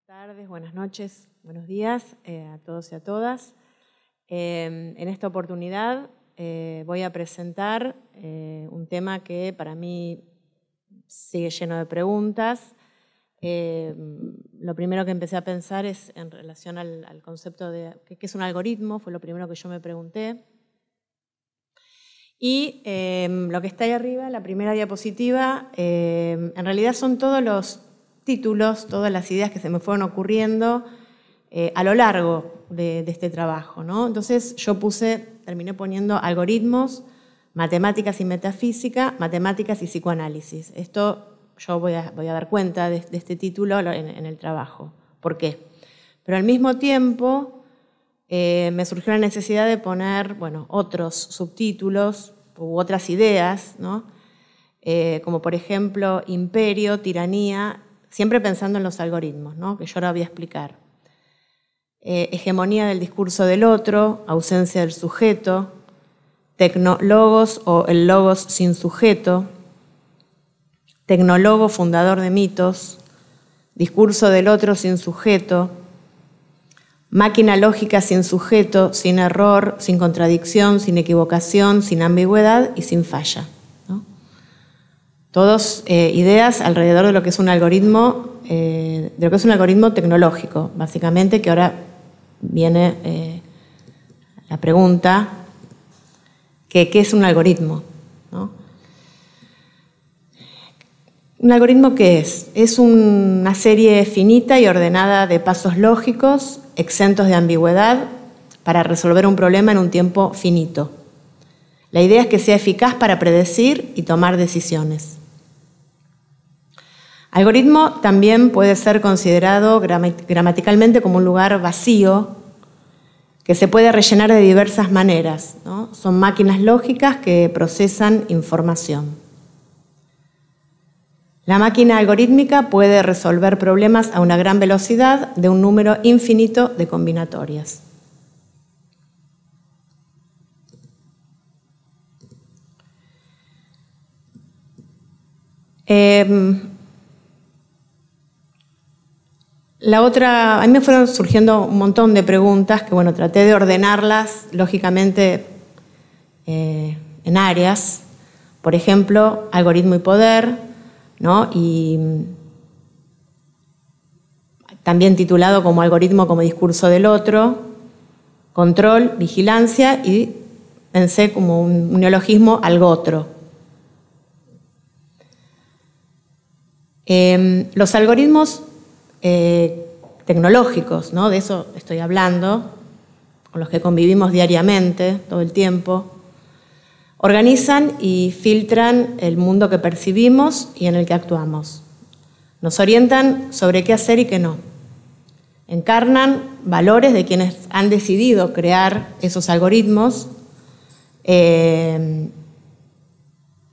tardes, buenas noches, buenos días a todos y a todas. En esta oportunidad voy a presentar un tema que para mí sigue lleno de preguntas. Lo primero que empecé a pensar es en relación al concepto de qué es un algoritmo, fue lo primero que yo me pregunté. Y lo que está ahí arriba, la primera diapositiva, en realidad son todos los títulos, todas las ideas que se me fueron ocurriendo a lo largo de este trabajo, ¿no? Entonces yo terminé poniendo algoritmos, matemáticas y metafísica, matemáticas y psicoanálisis. Esto yo voy a dar cuenta de este título en el trabajo. ¿Por qué? Pero al mismo tiempo me surgió la necesidad de poner, bueno, otros subtítulos u otras ideas, ¿no? Como por ejemplo imperio, tiranía, siempre pensando en los algoritmos, ¿no? Que yo ahora voy a explicar. Hegemonía del discurso del otro, ausencia del sujeto, tecnólogos o el logos sin sujeto, tecnólogo fundador de mitos, discurso del otro sin sujeto, máquina lógica sin sujeto, sin error, sin contradicción, sin equivocación, sin ambigüedad y sin falla, ¿no? Todos ideas alrededor de lo que es un algoritmo, tecnológico, básicamente, que ahora viene la pregunta, ¿qué es un algoritmo? ¿No? ¿Un algoritmo qué es? Es una serie finita y ordenada de pasos lógicos, exentos de ambigüedad, para resolver un problema en un tiempo finito. La idea es que sea eficaz para predecir y tomar decisiones. Algoritmo también puede ser considerado gramaticalmente como un lugar vacío que se puede rellenar de diversas maneras, ¿no? Son máquinas lógicas que procesan información. La máquina algorítmica puede resolver problemas a una gran velocidad de un número infinito de combinatorias. A mí me fueron surgiendo un montón de preguntas que, bueno, traté de ordenarlas, lógicamente, en áreas. Por ejemplo, algoritmo y poder, ¿no? Y también titulado como algoritmo como discurso del otro, control, vigilancia, y pensé como un neologismo algotro. Los algoritmos tecnológicos, ¿no? De eso estoy hablando, con los que convivimos diariamente, todo el tiempo, organizan y filtran el mundo que percibimos y en el que actuamos. Nos orientan sobre qué hacer y qué no. Encarnan valores de quienes han decidido crear esos algoritmos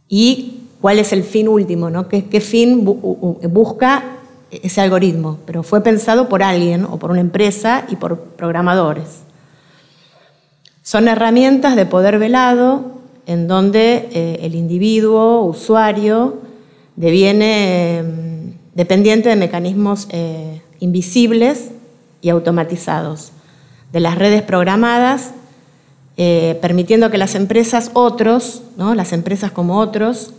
y cuál es el fin último, ¿no? ¿Qué fin busca ese algoritmo? Pero fue pensado por alguien o por una empresa y por programadores. Son herramientas de poder velado en donde el individuo, usuario, deviene dependiente de mecanismos invisibles y automatizados, de las redes programadas, permitiendo que las empresas ¿no? Las empresas como otros,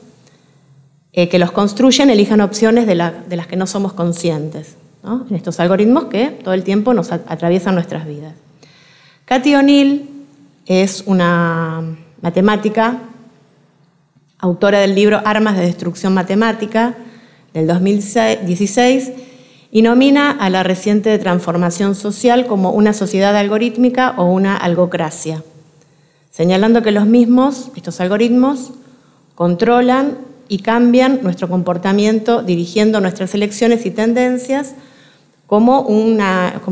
que los construyen, elijan opciones de las que no somos conscientes, ¿no? En estos algoritmos que todo el tiempo nos atraviesan nuestras vidas. Cathy O'Neil es una matemática, autora del libro Armas de Destrucción Matemática, del 2016, y nomina a la reciente transformación social como una sociedad algorítmica o una algocracia, señalando que estos algoritmos, controlan y cambian nuestro comportamiento dirigiendo nuestras elecciones y tendencias como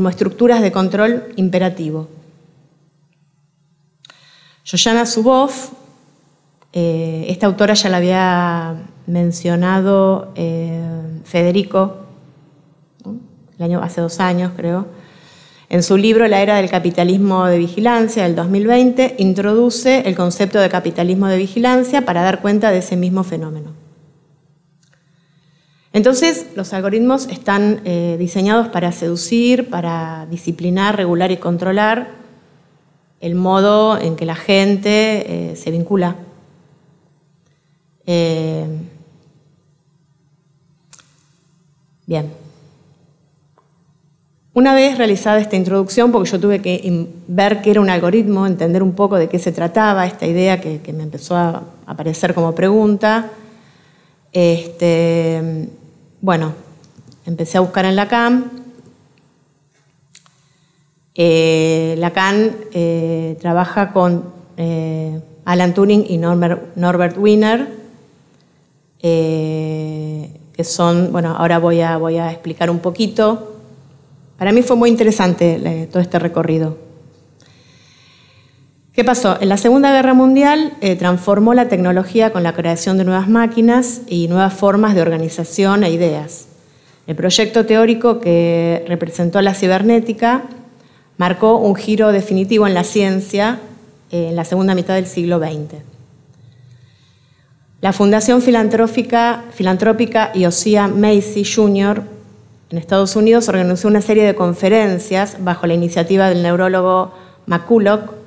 estructuras de control imperativo. Shoshana Zuboff, esta autora ya la había mencionado Federico, ¿no? Hace 2 años, creo. En su libro La era del capitalismo de vigilancia, del 2020, introduce el concepto de capitalismo de vigilancia para dar cuenta de ese mismo fenómeno. Entonces, los algoritmos están diseñados para seducir, para disciplinar, regular y controlar el modo en que la gente se vincula. Bien. Una vez realizada esta introducción, porque yo tuve que ver qué era un algoritmo, entender un poco de qué se trataba, esta idea que me empezó a aparecer como pregunta, bueno, empecé a buscar en Lacan. Lacan trabaja con Alan Turing y Norbert Wiener, que son, bueno, ahora voy a explicar un poquito. Para mí fue muy interesante todo este recorrido. ¿Qué pasó? En la Segunda Guerra Mundial transformó la tecnología con la creación de nuevas máquinas y nuevas formas de organización e ideas. El proyecto teórico que representó la cibernética marcó un giro definitivo en la ciencia en la segunda mitad del siglo XX. La Fundación Filantrópica Josiah Macy Jr. en Estados Unidos organizó una serie de conferencias bajo la iniciativa del neurólogo McCulloch,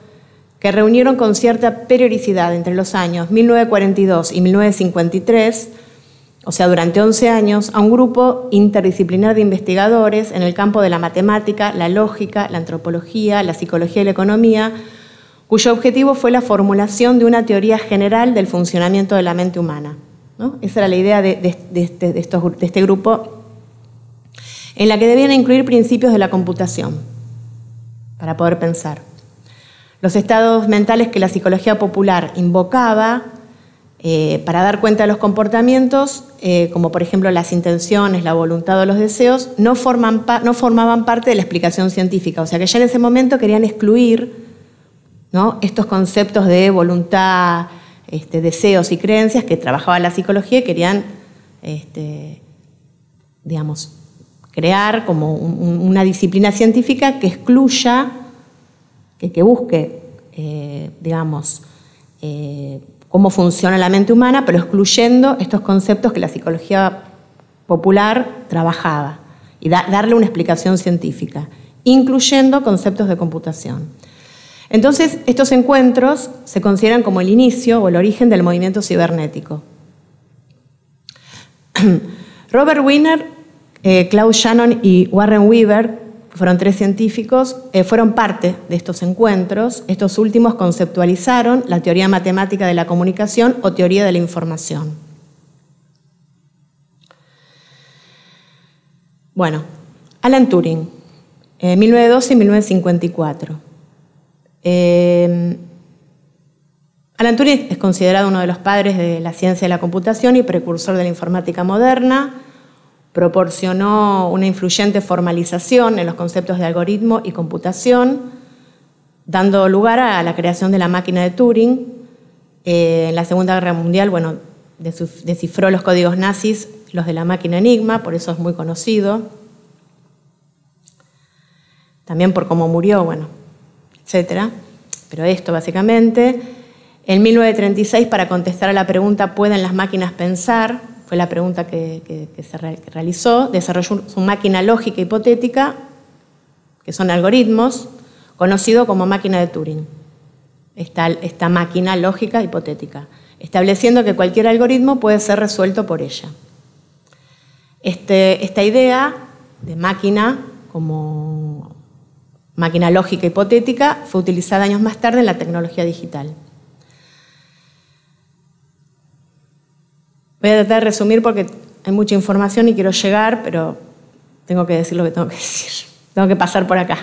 que reunieron con cierta periodicidad entre los años 1942 y 1953, o sea, durante 11 años, a un grupo interdisciplinar de investigadores en el campo de la matemática, la lógica, la antropología, la psicología y la economía, cuyo objetivo fue la formulación de una teoría general del funcionamiento de la mente humana, ¿no? Esa era la idea de este grupo, en la que debían incluir principios de la computación para poder pensar. Los estados mentales que la psicología popular invocaba para dar cuenta de los comportamientos, como por ejemplo las intenciones, la voluntad o los deseos, no formaban parte de la explicación científica. O sea que ya en ese momento querían excluir, ¿no?, estos conceptos de voluntad, deseos y creencias que trabajaba la psicología y querían, digamos, crear como una disciplina científica que excluya, que busque, digamos, cómo funciona la mente humana, pero excluyendo estos conceptos que la psicología popular trabajaba y darle una explicación científica, incluyendo conceptos de computación. Entonces, estos encuentros se consideran como el inicio o el origen del movimiento cibernético. Robert Wiener, Claude Shannon y Warren Weaver, fueron 3 científicos, fueron parte de estos encuentros. Estos últimos conceptualizaron la teoría matemática de la comunicación o teoría de la información. Bueno, Alan Turing, 1912 y 1954. Alan Turing es considerado uno de los padres de la ciencia de la computación y precursor de la informática moderna. Proporcionó una influyente formalización en los conceptos de algoritmo y computación, dando lugar a la creación de la máquina de Turing. En la Segunda Guerra Mundial, bueno, descifró los códigos nazis, los de la máquina Enigma, por eso es muy conocido. También por cómo murió, bueno, etc. Pero esto básicamente. En 1936, para contestar a la pregunta ¿pueden las máquinas pensar?, fue la pregunta que se realizó, desarrolló su máquina lógica hipotética, que son algoritmos, conocido como máquina de Turing, esta máquina lógica hipotética, estableciendo que cualquier algoritmo puede ser resuelto por ella. Esta idea de máquina como máquina lógica hipotética fue utilizada años más tarde en la tecnología digital. Voy a tratar de resumir porque hay mucha información y quiero llegar, pero tengo que decir lo que tengo que decir. Tengo que pasar por acá.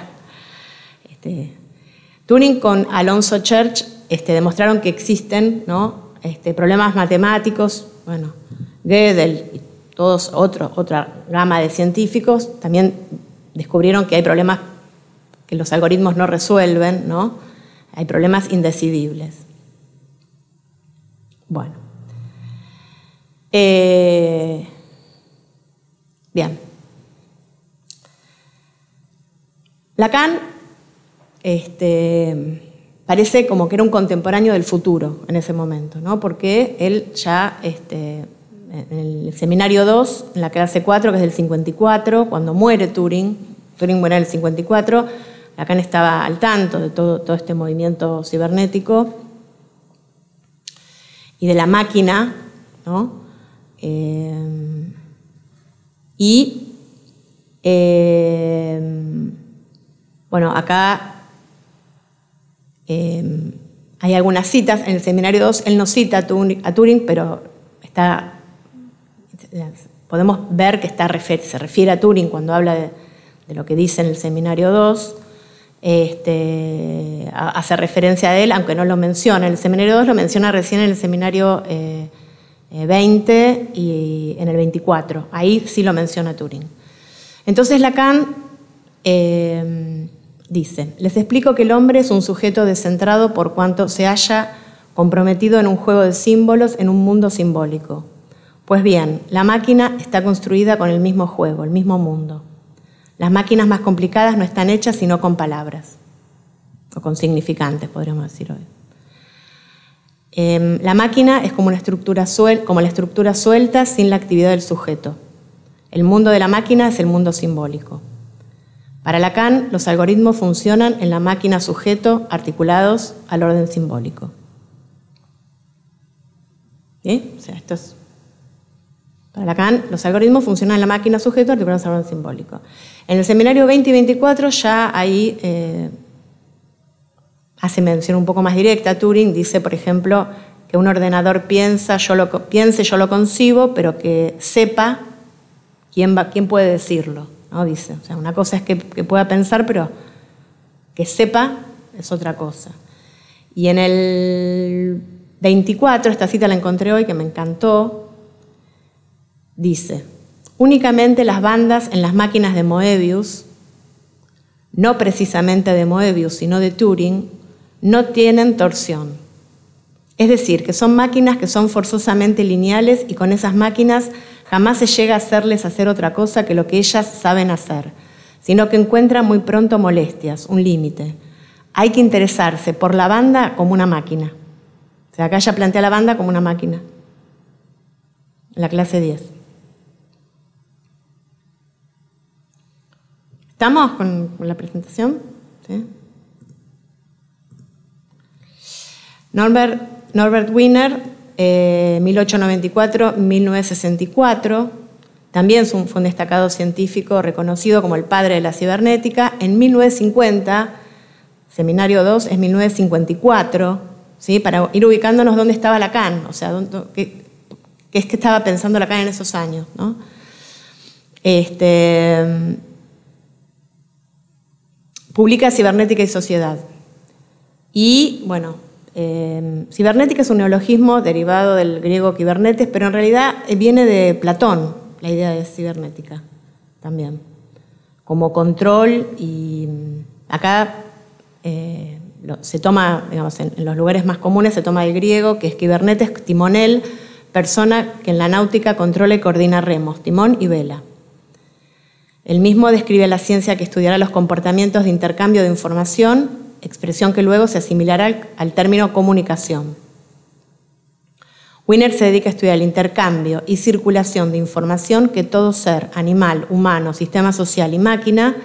Turing con Alonzo Church demostraron que existen, ¿no?, problemas matemáticos. Bueno, Gödel y todos otra gama de científicos también descubrieron que hay problemas que los algoritmos no resuelven, ¿no? Hay problemas indecidibles. Bueno. Bien. Lacan parece como que era un contemporáneo del futuro en ese momento, ¿no? Porque él ya en el seminario 2, en la clase 4, que es del 54, cuando muere Turing muere en el 54, Lacan estaba al tanto de todo este movimiento cibernético y de la máquina, ¿no? Bueno, acá hay algunas citas. En el seminario 2 él no cita a Turing, pero podemos ver que se refiere a Turing cuando habla de lo que dice en el seminario 2. Hace referencia a él, aunque no lo menciona. En el seminario 2 lo menciona recién en el seminario 20 y en el 24. Ahí sí lo menciona Turing. Entonces Lacan dice: les explico que el hombre es un sujeto descentrado por cuanto se haya comprometido en un juego de símbolos en un mundo simbólico. Pues bien, la máquina está construida con el mismo juego, el mismo mundo. Las máquinas más complicadas no están hechas sino con palabras, o con significantes, podríamos decir hoy. La máquina es como la estructura suelta sin la actividad del sujeto. El mundo de la máquina es el mundo simbólico. Para Lacan, los algoritmos funcionan en la máquina sujeto articulados al orden simbólico. ¿Sí? O sea, esto es... Para Lacan, los algoritmos funcionan en la máquina sujeto articulados al orden simbólico. En el seminario 20 y 24 ya ahí hace mención un poco más directa a Turing. Dice, por ejemplo, que un ordenador piense, yo lo concibo, pero que sepa quién puede decirlo, ¿no? Dice, o sea, una cosa es que pueda pensar, pero que sepa es otra cosa. Y en el 24, esta cita la encontré hoy, que me encantó, dice: únicamente las bandas en las máquinas de Moebius, no precisamente de Moebius, sino de Turing, no tienen torsión. Es decir, que son máquinas que son forzosamente lineales y con esas máquinas jamás se llega a hacerles hacer otra cosa que lo que ellas saben hacer, sino que encuentran muy pronto molestias, un límite. Hay que interesarse por la banda como una máquina. O sea, acá ya plantea la banda como una máquina. En la clase 10. ¿Estamos con la presentación? ¿Sí? Norbert Wiener, 1894-1964, también fue un destacado científico reconocido como el padre de la cibernética. En 1950, seminario 2 es 1954, ¿sí? Para ir ubicándonos dónde estaba Lacan, o sea, qué es que estaba pensando Lacan en esos años, ¿no? Publica Cibernética y Sociedad. Y, bueno, cibernética es un neologismo derivado del griego kibernetes, pero en realidad viene de Platón, la idea de cibernética también, como control. Y acá se toma, digamos, en los lugares más comunes se toma del griego, que es kibernetes, timonel, persona que en la náutica controla y coordina remos, timón y vela. El mismo describe la ciencia que estudiará los comportamientos de intercambio de información, expresión que luego se asimilará al término comunicación. Wiener se dedica a estudiar el intercambio y circulación de información que todo ser, animal, humano, sistema social y máquina,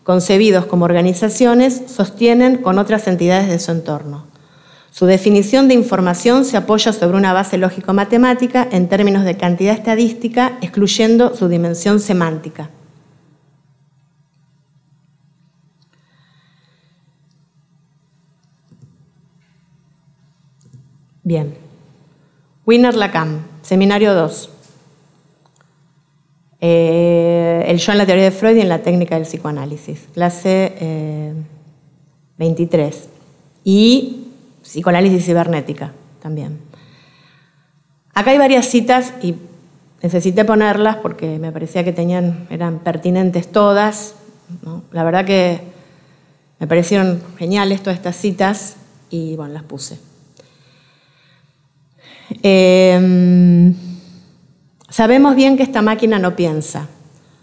concebidos como organizaciones, sostienen con otras entidades de su entorno. Su definición de información se apoya sobre una base lógico-matemática en términos de cantidad estadística, excluyendo su dimensión semántica. Bien. Wiener Lacan, seminario 2. El yo en la teoría de Freud y en la técnica del psicoanálisis. Clase 23. Y psicoanálisis cibernética también. Acá hay varias citas y necesité ponerlas porque me parecía que eran pertinentes todas, ¿no? La verdad que me parecieron geniales todas estas citas y bueno, las puse. Sabemos bien que esta máquina no piensa.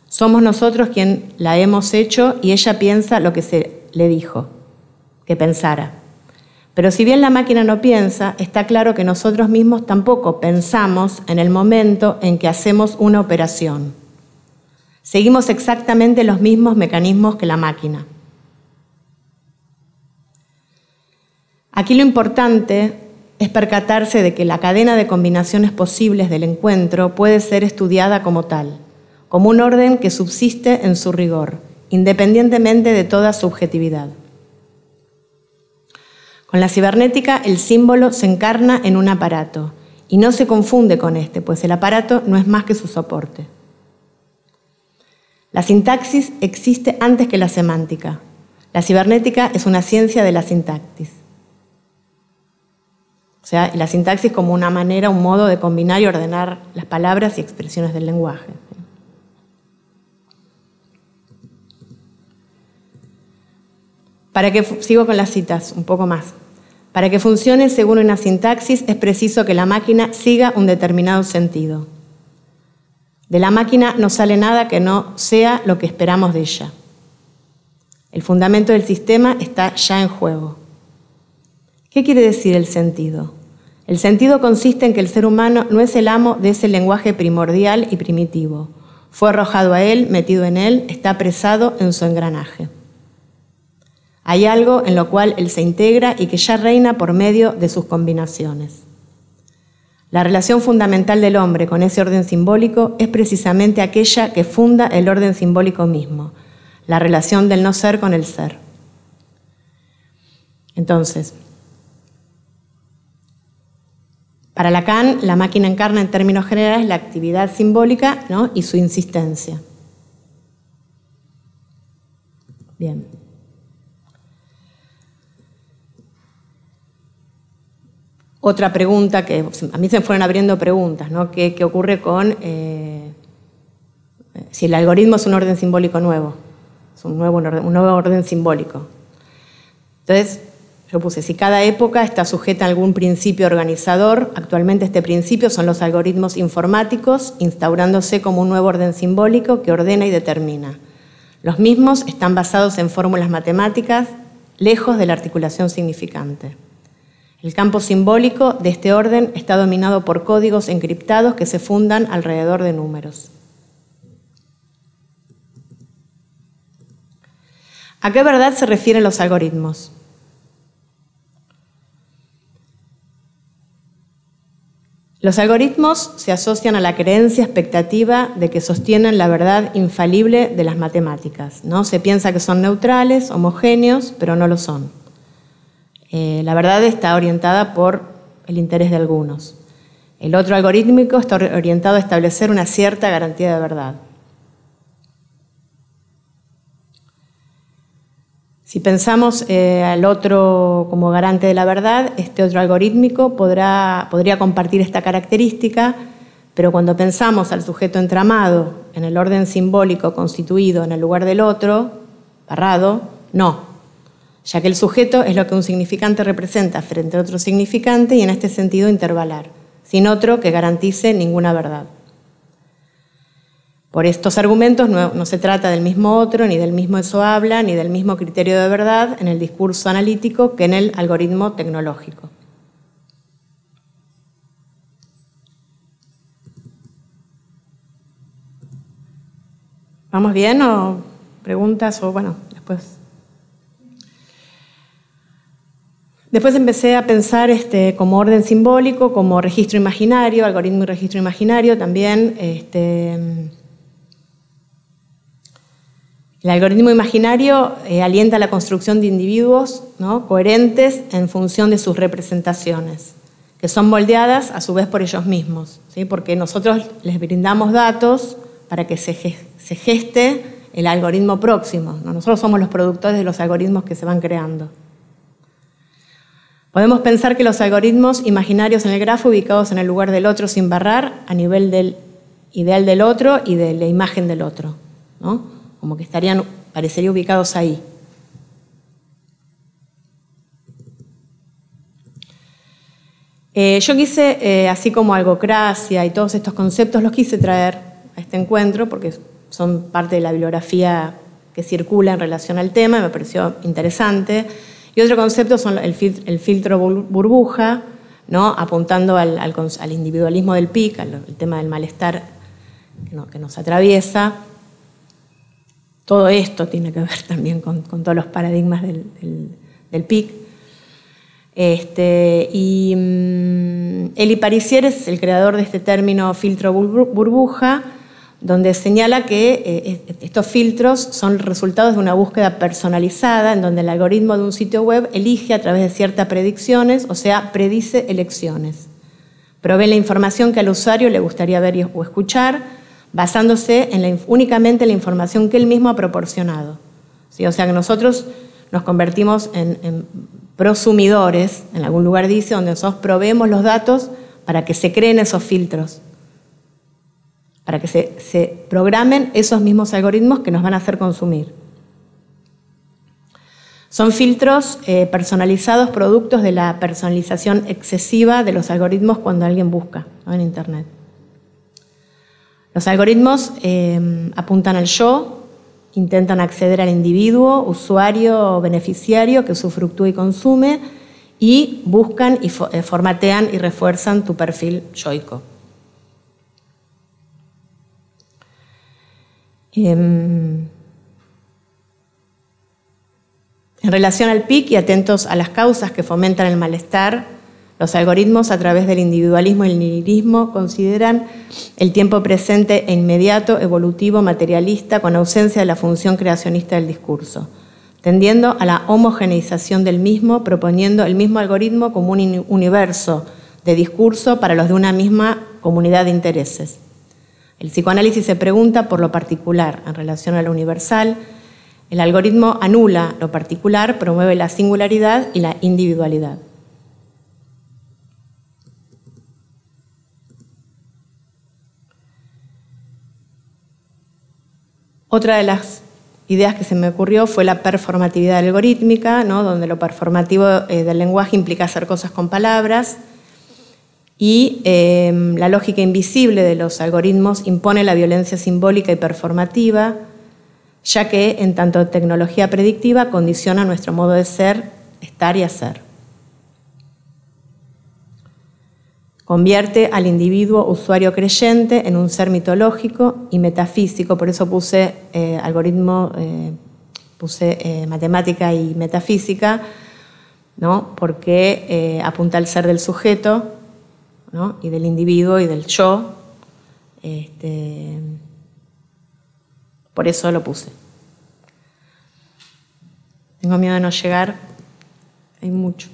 Somos nosotros quien la hemos hecho y ella piensa lo que se le dijo que pensara. Pero si bien la máquina no piensa, está claro que nosotros mismos tampoco pensamos en el momento en que hacemos una operación. Seguimos exactamente los mismos mecanismos que la máquina. Aquí lo importante es percatarse de que la cadena de combinaciones posibles del encuentro puede ser estudiada como tal, como un orden que subsiste en su rigor, independientemente de toda subjetividad. Con la cibernética, el símbolo se encarna en un aparato y no se confunde con este, pues el aparato no es más que su soporte. La sintaxis existe antes que la semántica. La cibernética es una ciencia de la sintaxis. O sea, la sintaxis como una manera, un modo de combinar y ordenar las palabras y expresiones del lenguaje. Sigo con las citas un poco más. Para que funcione según una sintaxis es preciso que la máquina siga un determinado sentido. De la máquina no sale nada que no sea lo que esperamos de ella. El fundamento del sistema está ya en juego. ¿Qué quiere decir el sentido? El sentido consiste en que el ser humano no es el amo de ese lenguaje primordial y primitivo. Fue arrojado a él, metido en él, está apresado en su engranaje. Hay algo en lo cual él se integra y que ya reina por medio de sus combinaciones. La relación fundamental del hombre con ese orden simbólico es precisamente aquella que funda el orden simbólico mismo, la relación del no ser con el ser. Entonces, para Lacan, la máquina encarna en términos generales la actividad simbólica, ¿no?, y su insistencia. Bien. Otra pregunta que a mí se me fueron abriendo preguntas, ¿no? ¿Qué ocurre con si el algoritmo es un orden simbólico nuevo? Es un nuevo orden simbólico. Entonces, yo puse, si cada época está sujeta a algún principio organizador, actualmente este principio son los algoritmos informáticos, instaurándose como un nuevo orden simbólico que ordena y determina. Los mismos están basados en fórmulas matemáticas, lejos de la articulación significante. El campo simbólico de este orden está dominado por códigos encriptados que se fundan alrededor de números. ¿A qué verdad se refieren los algoritmos? Los algoritmos se asocian a la creencia expectativa de que sostienen la verdad infalible de las matemáticas, ¿no? Se piensa que son neutrales, homogéneos, pero no lo son. La verdad está orientada por el interés de algunos. El otro algorítmico está orientado a establecer una cierta garantía de verdad. Si pensamos al otro como garante de la verdad, este otro algorítmico podría compartir esta característica, pero cuando pensamos al sujeto entramado en el orden simbólico constituido en el lugar del otro, barrado, no, ya que el sujeto es lo que un significante representa frente a otro significante y en este sentido intervalar, sin otro que garantice ninguna verdad. Por estos argumentos no se trata del mismo otro, ni del mismo eso habla, ni del mismo criterio de verdad en el discurso analítico que en el algoritmo tecnológico. ¿Vamos bien o preguntas o bueno, después? Después empecé a pensar como orden simbólico, como registro imaginario, algoritmo y registro imaginario también. El algoritmo imaginario alienta la construcción de individuos, ¿no?, coherentes en función de sus representaciones, que son moldeadas a su vez por ellos mismos, ¿sí? Porque nosotros les brindamos datos para que se geste el algoritmo próximo, ¿no? Nosotros somos los productores de los algoritmos que se van creando. Podemos pensar que los algoritmos imaginarios en el grafo ubicados en el lugar del otro sin barrar a nivel del ideal del otro y de la imagen del otro, ¿no? Como que parecerían ubicados ahí. Yo quise, así como algocracia y todos estos conceptos, los quise traer a este encuentro porque son parte de la bibliografía que circula en relación al tema y me pareció interesante. Y otro concepto son el filtro burbuja, ¿no? Apuntando al individualismo del PIC, al tema del malestar que nos atraviesa. Todo esto tiene que ver también con todos los paradigmas del PIC. Elie Parissier es el creador de este término filtro burbuja, donde señala que estos filtros son resultados de una búsqueda personalizada en donde el algoritmo de un sitio web elige a través de ciertas predicciones, o sea, predice elecciones. Provee la información que al usuario le gustaría ver o escuchar, basándose únicamente en la información que él mismo ha proporcionado. ¿Sí? O sea que nosotros nos convertimos en prosumidores, en algún lugar dice, donde nosotros proveemos los datos para que se creen esos filtros, para que se programen esos mismos algoritmos que nos van a hacer consumir. Son filtros personalizados, productos de la personalización excesiva de los algoritmos cuando alguien busca, ¿no? En Internet. Los algoritmos apuntan al yo, intentan acceder al individuo, usuario o beneficiario que usufructúa y consume, y buscan y formatean y refuerzan tu perfil yoico. En relación al PIC y atentos a las causas que fomentan el malestar, los algoritmos, a través del individualismo y el nihilismo, consideran el tiempo presente e inmediato, evolutivo, materialista, con ausencia de la función creacionista del discurso, tendiendo a la homogeneización del mismo, proponiendo el mismo algoritmo como un universo de discurso para los de una misma comunidad de intereses. El psicoanálisis se pregunta por lo particular en relación a lo universal. El algoritmo anula lo particular, promueve la singularidad y la individualidad. Otra de las ideas que se me ocurrió fue la performatividad algorítmica, ¿no? Donde lo performativo del lenguaje implica hacer cosas con palabras, y la lógica invisible de los algoritmos impone la violencia simbólica y performativa, ya que en tanto tecnología predictiva condiciona nuestro modo de ser, estar y hacer. Convierte al individuo usuario creyente en un ser mitológico y metafísico, por eso puse matemática y metafísica, ¿no? Porque apunta al ser del sujeto, ¿no? Y del individuo y del yo. Por eso lo puse. Tengo miedo de no llegar, hay mucho.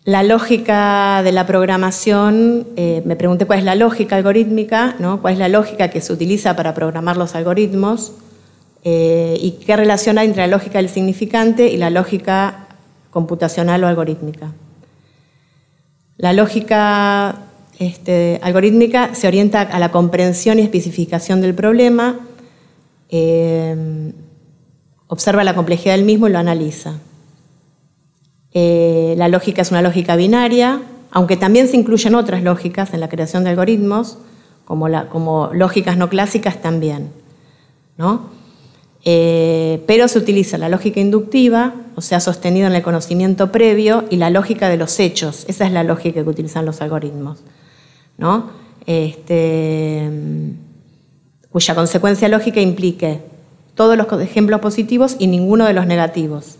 La lógica de la programación, me pregunté cuál es la lógica algorítmica, ¿no? Cuál es la lógica que se utiliza para programar los algoritmos y qué relación hay entre la lógica del significante y la lógica computacional o algorítmica. La lógica algorítmica se orienta a la comprensión y especificación del problema, observa la complejidad del mismo y lo analiza. La lógica es una lógica binaria, aunque también se incluyen otras lógicas en la creación de algoritmos, como lógicas no clásicas también, ¿no? Pero se utiliza la lógica inductiva, o sea, sostenida en el conocimiento previo, y la lógica de los hechos. Esa es la lógica que utilizan los algoritmos, ¿no? Cuya consecuencia lógica implique todos los ejemplos positivos y ninguno de los negativos.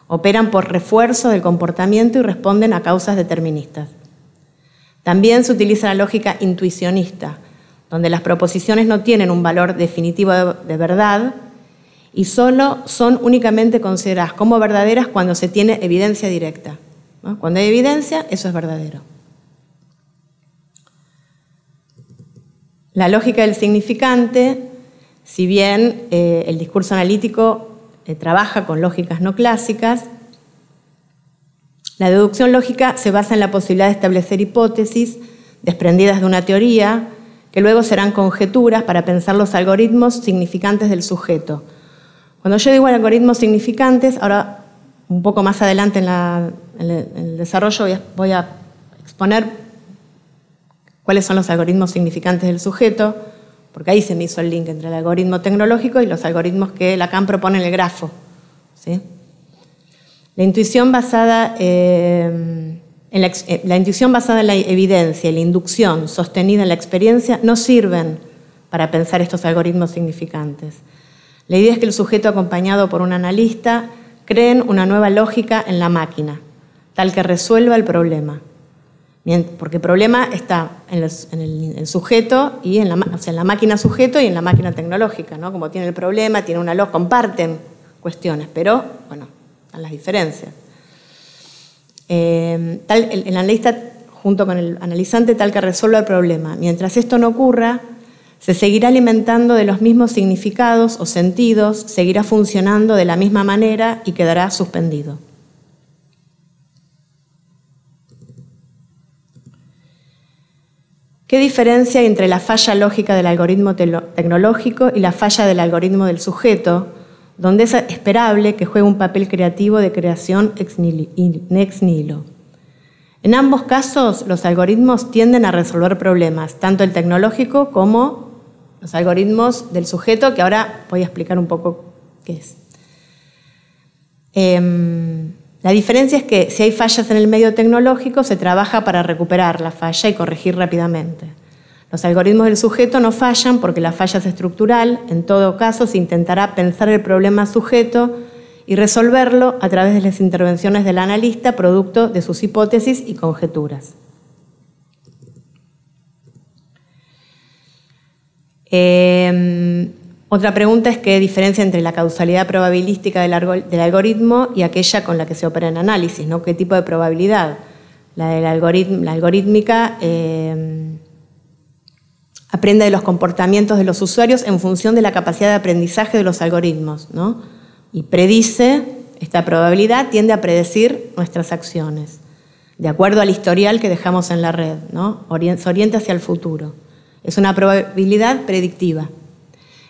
Operan por refuerzo del comportamiento y responden a causas deterministas. También se utiliza la lógica intuicionista, donde las proposiciones no tienen un valor definitivo de verdad y solo son únicamente consideradas como verdaderas cuando se tiene evidencia directa, ¿no? Cuando hay evidencia, eso es verdadero. La lógica del significante, si bien el discurso analítico trabaja con lógicas no clásicas, la deducción lógica se basa en la posibilidad de establecer hipótesis desprendidas de una teoría que luego serán conjeturas para pensar los algoritmos significantes del sujeto. Cuando yo digo algoritmos significantes, ahora un poco más adelante en el desarrollo voy a exponer cuáles son los algoritmos significantes del sujeto, porque ahí se me hizo el link entre el algoritmo tecnológico y los algoritmos que Lacan propone en el grafo, ¿sí? La intuición basada en la evidencia y la inducción sostenida en la experiencia no sirven para pensar estos algoritmos significantes. La idea es que el sujeto acompañado por un analista creen una nueva lógica en la máquina, tal que resuelva el problema. Porque el problema está en el sujeto y en la máquina sujeto y en la máquina tecnológica, ¿no? Como tiene el problema, tiene una lógica, comparten cuestiones, pero bueno, están las diferencias. El analista junto con el analizante tal que resuelva el problema. Mientras esto no ocurra, se seguirá alimentando de los mismos significados o sentidos, seguirá funcionando de la misma manera y quedará suspendido. ¿Qué diferencia hay entre la falla lógica del algoritmo tecnológico y la falla del algoritmo del sujeto, donde es esperable que juegue un papel creativo de creación ex nihilo? En ambos casos, los algoritmos tienden a resolver problemas, tanto el tecnológico como los algoritmos del sujeto, que ahora voy a explicar un poco qué es. La diferencia es que si hay fallas en el medio tecnológico, se trabaja para recuperar la falla y corregir rápidamente. Los algoritmos del sujeto no fallan porque la falla es estructural. En todo caso, se intentará pensar el problema sujeto y resolverlo a través de las intervenciones del analista, producto de sus hipótesis y conjeturas. Otra pregunta es qué diferencia entre la causalidad probabilística del algoritmo y aquella con la que se opera en análisis, ¿no? ¿Qué tipo de probabilidad? La algorítmica aprende de los comportamientos de los usuarios en función de la capacidad de aprendizaje de los algoritmos, ¿no? Y predice, esta probabilidad tiende a predecir nuestras acciones, de acuerdo al historial que dejamos en la red, ¿no? Se orienta hacia el futuro. Es una probabilidad predictiva.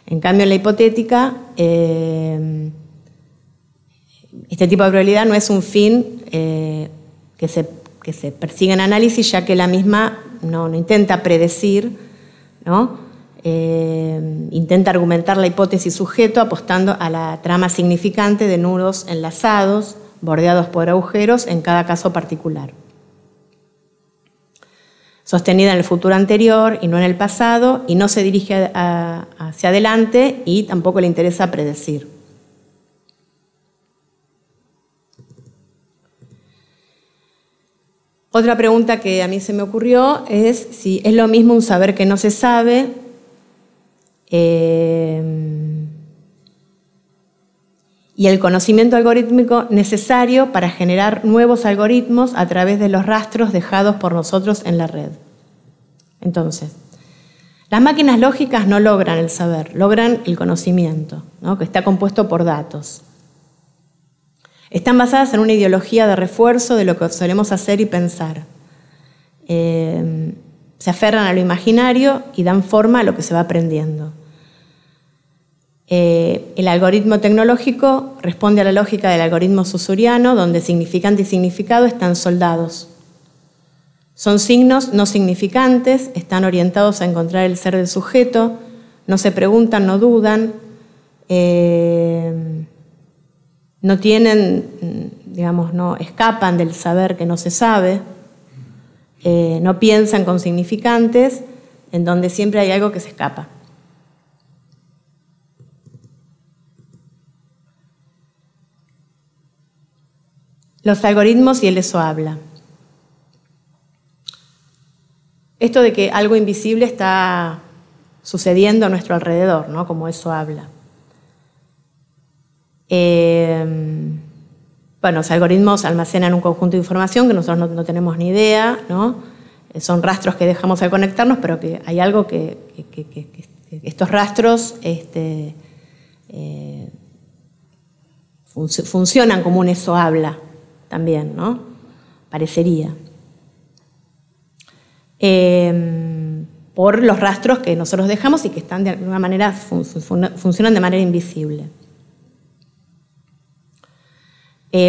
En cambio, en la hipotética, este tipo de probabilidad no es un fin que se persigue en análisis, ya que la misma no intenta predecir, ¿no? Intenta argumentar la hipótesis sujeto apostando a la trama significante de nudos enlazados, bordeados por agujeros en cada caso particular. Sostenida en el futuro anterior y no en el pasado, y no se dirige hacia adelante y tampoco le interesa predecir. Otra pregunta que a mí se me ocurrió es si es lo mismo un saber que no se sabe y el conocimiento algorítmico necesario para generar nuevos algoritmos a través de los rastros dejados por nosotros en la red. Entonces, las máquinas lógicas no logran el saber, logran el conocimiento, ¿no? Que está compuesto por datos. Están basadas en una ideología de refuerzo de lo que solemos hacer y pensar. Se aferran a lo imaginario y dan forma a lo que se va aprendiendo. El algoritmo tecnológico responde a la lógica del algoritmo susuriano, donde significante y significado están soldados. Son signos no significantes, están orientados a encontrar el ser del sujeto, no se preguntan, no dudan, no tienen, digamos, no escapan del saber que no se sabe, no piensan con significantes, en donde siempre hay algo que se escapa. Los algoritmos y el eso habla. Esto de que algo invisible está sucediendo a nuestro alrededor, ¿no? Como eso habla. Bueno, los algoritmos almacenan un conjunto de información que nosotros no tenemos ni idea, ¿no? Son rastros que dejamos al conectarnos, pero que hay algo que estos rastros funcionan como un eso habla también, ¿no? Parecería. Por los rastros que nosotros dejamos y que están de alguna manera funcionan de manera invisible.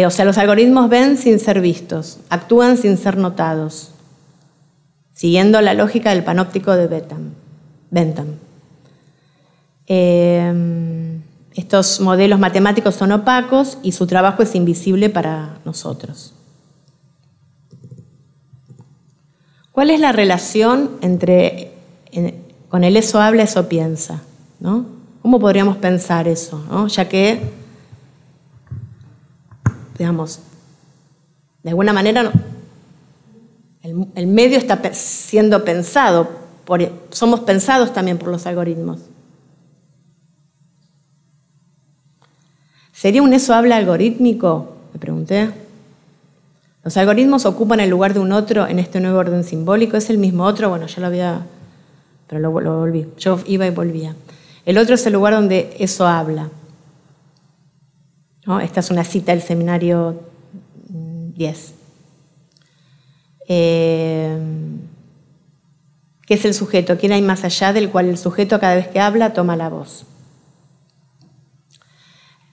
O sea, los algoritmos ven sin ser vistos, actúan sin ser notados, siguiendo la lógica del panóptico de Bentham. estos modelos matemáticos son opacos y su trabajo es invisible para nosotros. ¿Cuál es la relación con el eso habla, eso piensa, ¿no? ¿Cómo podríamos pensar eso, ¿no? Ya que, digamos, de alguna manera el medio está siendo pensado, somos pensados también por los algoritmos. ¿Sería un eso habla algorítmico? Me pregunté. Los algoritmos ocupan el lugar de un otro en este nuevo orden simbólico. ¿Es el mismo otro? Bueno, ya lo había, pero lo volví. Yo iba y volvía. El otro es el lugar donde eso habla, ¿no? Esta es una cita del seminario 10. ¿Qué es el sujeto? ¿Quién hay más allá del cual el sujeto cada vez que habla toma la voz?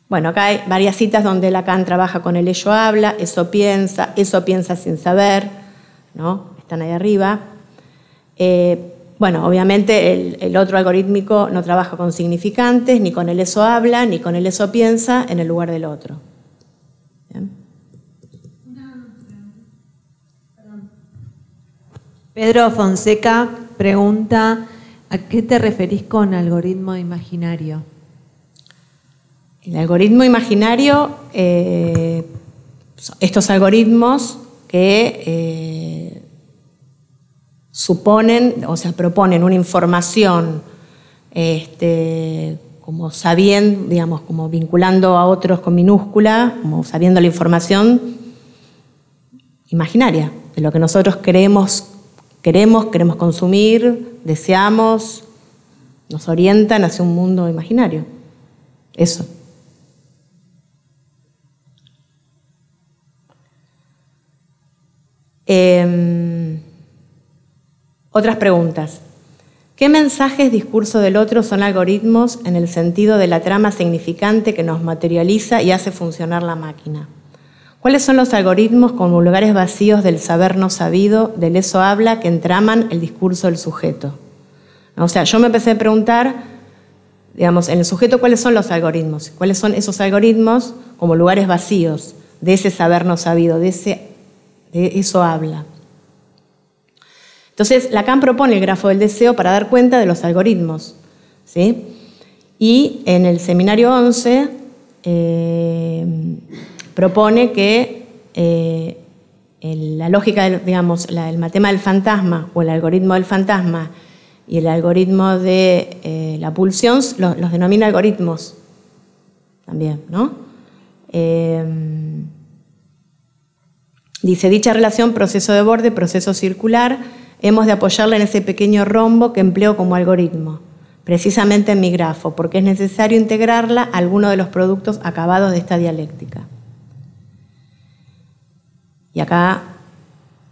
Bueno, acá hay varias citas donde Lacan trabaja con el ello habla, eso piensa sin saber, ¿no? Están ahí arriba. Bueno, obviamente el otro algorítmico no trabaja con significantes, ni con el eso habla, ni con el eso piensa en el lugar del otro. ¿Bien? Pedro Fonseca pregunta, ¿a qué te referís con algoritmo imaginario? El algoritmo imaginario, estos algoritmos que suponen, o sea, proponen una información como sabiendo, digamos, como vinculando a otros con minúscula, como sabiendo la información imaginaria, de lo que nosotros queremos consumir, deseamos, nos orientan hacia un mundo imaginario. Eso. Otras preguntas. ¿Qué mensajes, discurso del otro son algoritmos en el sentido de la trama significante que nos materializa y hace funcionar la máquina? ¿Cuáles son los algoritmos como lugares vacíos del saber no sabido, del eso habla, que entraman el discurso del sujeto? O sea, yo me empecé a preguntar, digamos, en el sujeto, ¿cuáles son los algoritmos? ¿Cuáles son esos algoritmos como lugares vacíos de ese saber no sabido, de eso habla? Entonces, Lacan propone el grafo del deseo para dar cuenta de los algoritmos, ¿sí? Y en el seminario 11 propone que la lógica, digamos, el matema del fantasma o el algoritmo del fantasma y el algoritmo de la pulsión los denomina algoritmos también, ¿no? Dice, dicha relación proceso de borde, proceso circular, hemos de apoyarla en ese pequeño rombo que empleo como algoritmo, precisamente en mi grafo, porque es necesario integrarla a alguno de los productos acabados de esta dialéctica. Y acá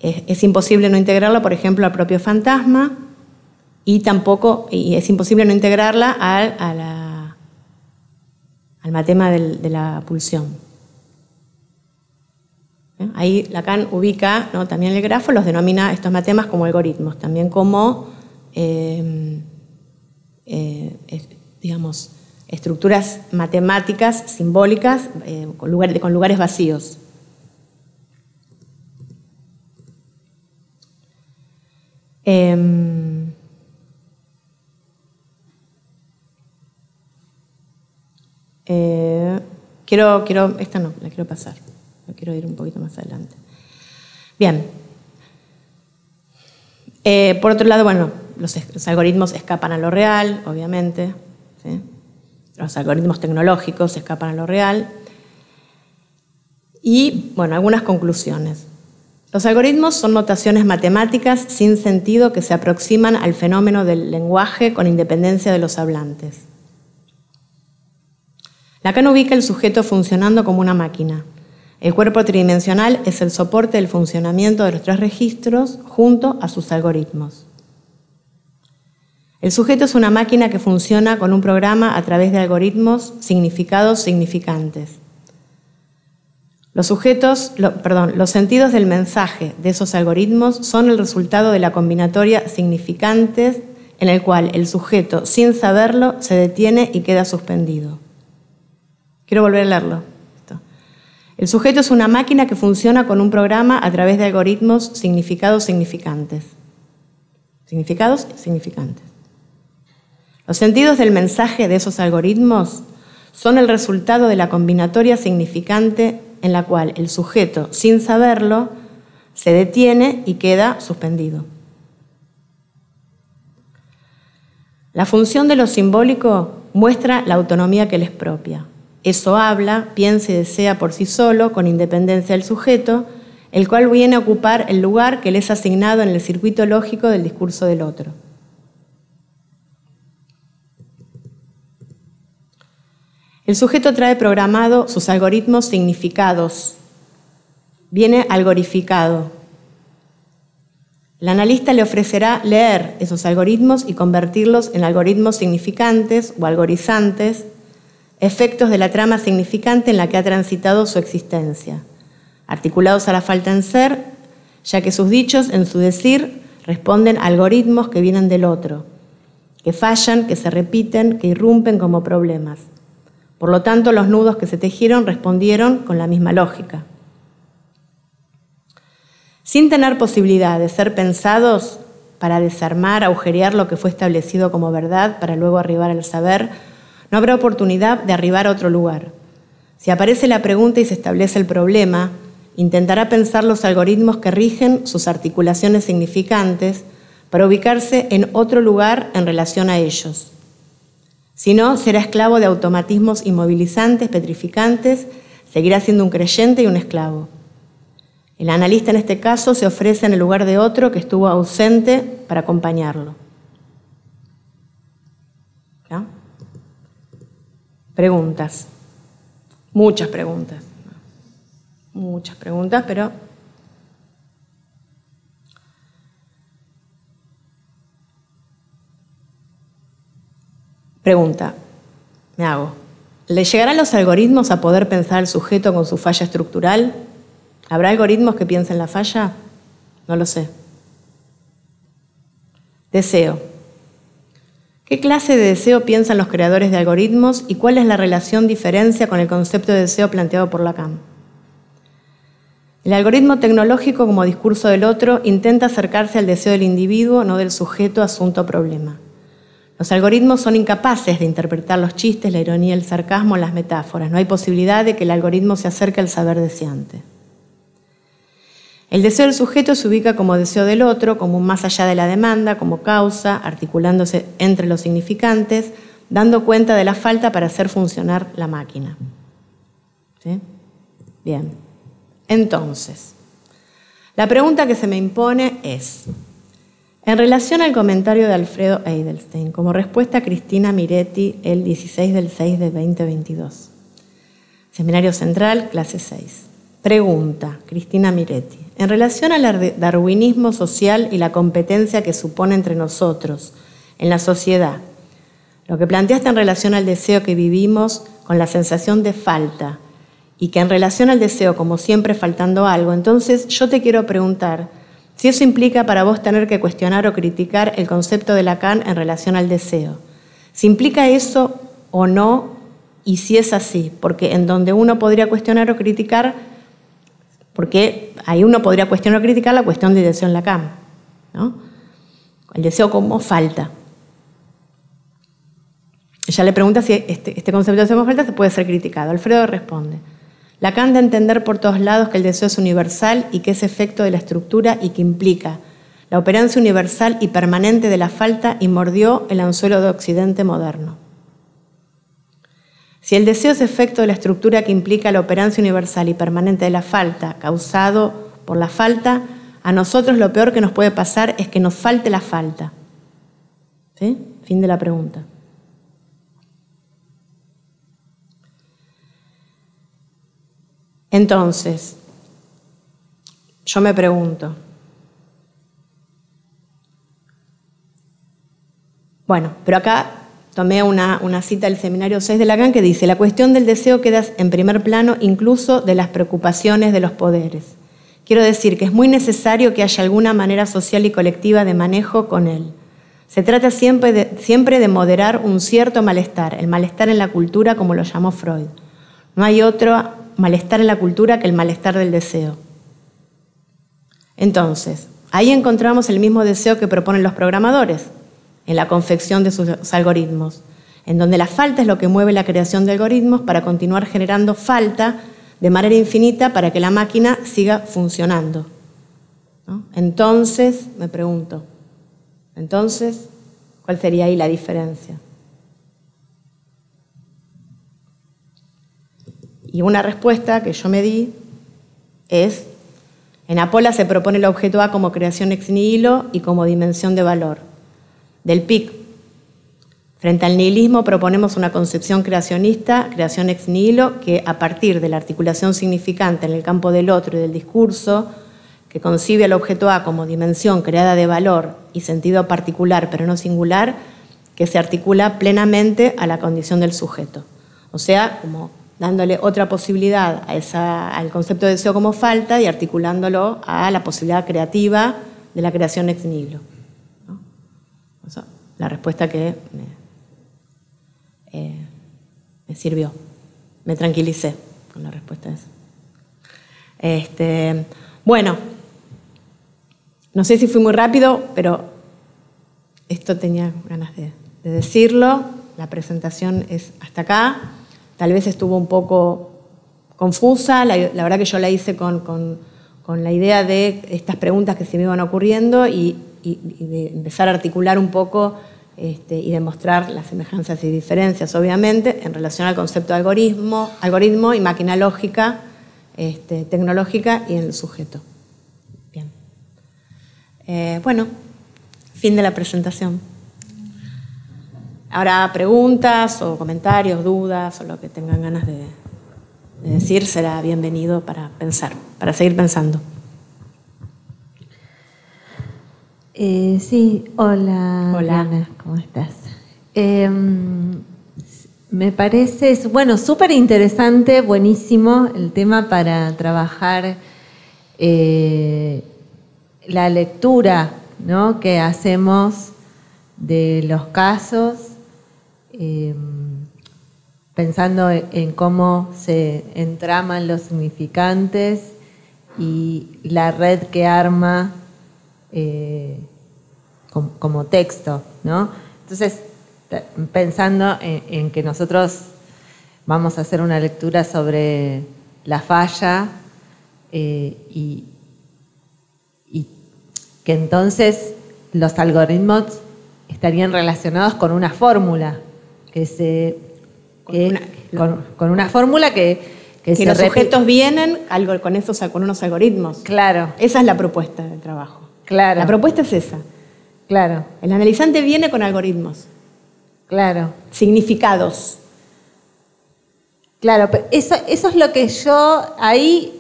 es imposible no integrarla, por ejemplo, al propio fantasma, y es imposible no integrarla al matema de la pulsión. Ahí Lacan ubica, ¿no?, también el grafo, los denomina estos matemas como algoritmos, también como, digamos, estructuras matemáticas, simbólicas, con lugares vacíos. Esta no, la quiero pasar. Quiero ir un poquito más adelante. Bien. Por otro lado, bueno, los algoritmos escapan a lo real, obviamente, ¿sí? Los algoritmos tecnológicos escapan a lo real. Y, bueno, algunas conclusiones. Los algoritmos son notaciones matemáticas sin sentido que se aproximan al fenómeno del lenguaje con independencia de los hablantes. Lacan ubica el sujeto funcionando como una máquina. El cuerpo tridimensional es el soporte del funcionamiento de los tres registros junto a sus algoritmos. El sujeto es una máquina que funciona con un programa a través de algoritmos significados significantes. Los sentidos del mensaje de esos algoritmos son el resultado de la combinatoria significantes en el cual el sujeto, sin saberlo, se detiene y queda suspendido. Quiero volver a leerlo. El sujeto es una máquina que funciona con un programa a través de algoritmos significados significantes. Significados significantes. Los sentidos del mensaje de esos algoritmos son el resultado de la combinatoria significante en la cual el sujeto, sin saberlo, se detiene y queda suspendido. La función de lo simbólico muestra la autonomía que le es propia. Eso habla, piensa y desea por sí solo, con independencia del sujeto, el cual viene a ocupar el lugar que le es asignado en el circuito lógico del discurso del otro. El sujeto trae programado sus algoritmos significados. Viene algorificado. El analista le ofrecerá leer esos algoritmos y convertirlos en algoritmos significantes o algorizantes, efectos de la trama significante en la que ha transitado su existencia, articulados a la falta en ser, ya que sus dichos en su decir responden a algoritmos que vienen del otro, que fallan, que se repiten, que irrumpen como problemas. Por lo tanto, los nudos que se tejieron respondieron con la misma lógica. Sin tener posibilidad de ser pensados para desarmar, agujerear lo que fue establecido como verdad para luego arribar al saber, no habrá oportunidad de arribar a otro lugar. Si aparece la pregunta y se establece el problema, intentará pensar los algoritmos que rigen sus articulaciones significantes para ubicarse en otro lugar en relación a ellos. Si no, será esclavo de automatismos inmovilizantes, petrificantes, seguirá siendo un creyente y un esclavo. El analista en este caso se ofrece en el lugar de otro que estuvo ausente para acompañarlo. ¿Ya? Preguntas. Muchas preguntas. Muchas preguntas, pero... Pregunta, me hago. ¿Le llegarán los algoritmos a poder pensar al sujeto con su falla estructural? ¿Habrá algoritmos que piensen la falla? No lo sé. Deseo. ¿Qué clase de deseo piensan los creadores de algoritmos y cuál es la relación diferencia con el concepto de deseo planteado por Lacan? El algoritmo tecnológico como discurso del otro intenta acercarse al deseo del individuo, no del sujeto, asunto o problema. Los algoritmos son incapaces de interpretar los chistes, la ironía, el sarcasmo, las metáforas. No hay posibilidad de que el algoritmo se acerque al saber deseante. El deseo del sujeto se ubica como deseo del otro, como un más allá de la demanda, como causa, articulándose entre los significantes, dando cuenta de la falta para hacer funcionar la máquina. ¿Sí? Bien. Entonces, la pregunta que se me impone es, en relación al comentario de Alfredo Edelstein, como respuesta a Cristina Miretti, el 16/6/2022. Seminario Central, clase 6. Pregunta, Cristina Miretti. En relación al darwinismo social y la competencia que supone entre nosotros, en la sociedad, lo que planteaste en relación al deseo que vivimos con la sensación de falta y que en relación al deseo como siempre faltando algo, entonces yo te quiero preguntar si eso implica para vos tener que cuestionar o criticar el concepto de Lacan en relación al deseo. Si implica eso o no, y si es así, porque en donde uno podría cuestionar o criticar, porque ahí uno podría cuestionar o criticar la cuestión del deseo en Lacan, ¿no? El deseo como falta. Ella le pregunta si este concepto de deseo como falta se puede ser criticado. Alfredo responde, Lacan da a entender por todos lados que el deseo es universal y que es efecto de la estructura y que implica la operancia universal y permanente de la falta y mordió el anzuelo de Occidente moderno. Si el deseo es efecto de la estructura que implica la operancia universal y permanente de la falta, causado por la falta, a nosotros lo peor que nos puede pasar es que nos falte la falta. ¿Sí? Fin de la pregunta. Entonces, yo me pregunto, bueno, pero acá tomé una cita del seminario 6 de Lacan que dice, la cuestión del deseo queda en primer plano incluso de las preocupaciones de los poderes. Quiero decir que es muy necesario que haya alguna manera social y colectiva de manejo con él. Se trata siempre de moderar un cierto malestar, el malestar en la cultura como lo llamó Freud. No hay otro malestar en la cultura que el malestar del deseo. Entonces, ahí encontramos el mismo deseo que proponen los programadores en la confección de sus algoritmos, en donde la falta es lo que mueve la creación de algoritmos para continuar generando falta de manera infinita para que la máquina siga funcionando, ¿no? Entonces, me pregunto, ¿cuál sería ahí la diferencia? Y una respuesta que yo me di es, en Apola se propone el objeto A como creación ex nihilo y como dimensión de valor. Del PIC, frente al nihilismo proponemos una concepción creacionista, creación ex nihilo, que a partir de la articulación significante en el campo del otro y del discurso, que concibe al objeto A como dimensión creada de valor y sentido particular pero no singular, que se articula plenamente a la condición del sujeto. O sea, como dándole otra posibilidad al concepto de deseo como falta y articulándolo a la posibilidad creativa de la creación ex nihilo, ¿no? O sea, la respuesta que me sirvió. Me tranquilicé con la respuesta esa. Bueno, no sé si fui muy rápido, pero esto tenía ganas de decirlo. La presentación es hasta acá. Tal vez estuvo un poco confusa. La verdad que yo la hice con la idea de estas preguntas que se me iban ocurriendo y de empezar a articular un poco y demostrar las semejanzas y diferencias, obviamente, en relación al concepto de algoritmo y máquina lógica, tecnológica y en el sujeto. Bien. Bueno, fin de la presentación. Ahora, preguntas o comentarios, dudas o lo que tengan ganas de decir, será bienvenido para pensar, para seguir pensando. Sí, hola. Hola. Diana, ¿cómo estás? Me parece, bueno, súper interesante, buenísimo el tema para trabajar la lectura, ¿no?, que hacemos de los casos, pensando en cómo se entraman los significantes y la red que arma como texto, ¿no? Entonces, pensando en que nosotros vamos a hacer una lectura sobre la falla y que entonces los algoritmos estarían relacionados con una fórmula con una fórmula que los sujetos vienen con unos algoritmos. Claro. Esa es la propuesta del trabajo. Claro. La propuesta es esa. Claro. El analizante viene con algoritmos. Claro. Significados. Claro, pero eso es lo que yo ahí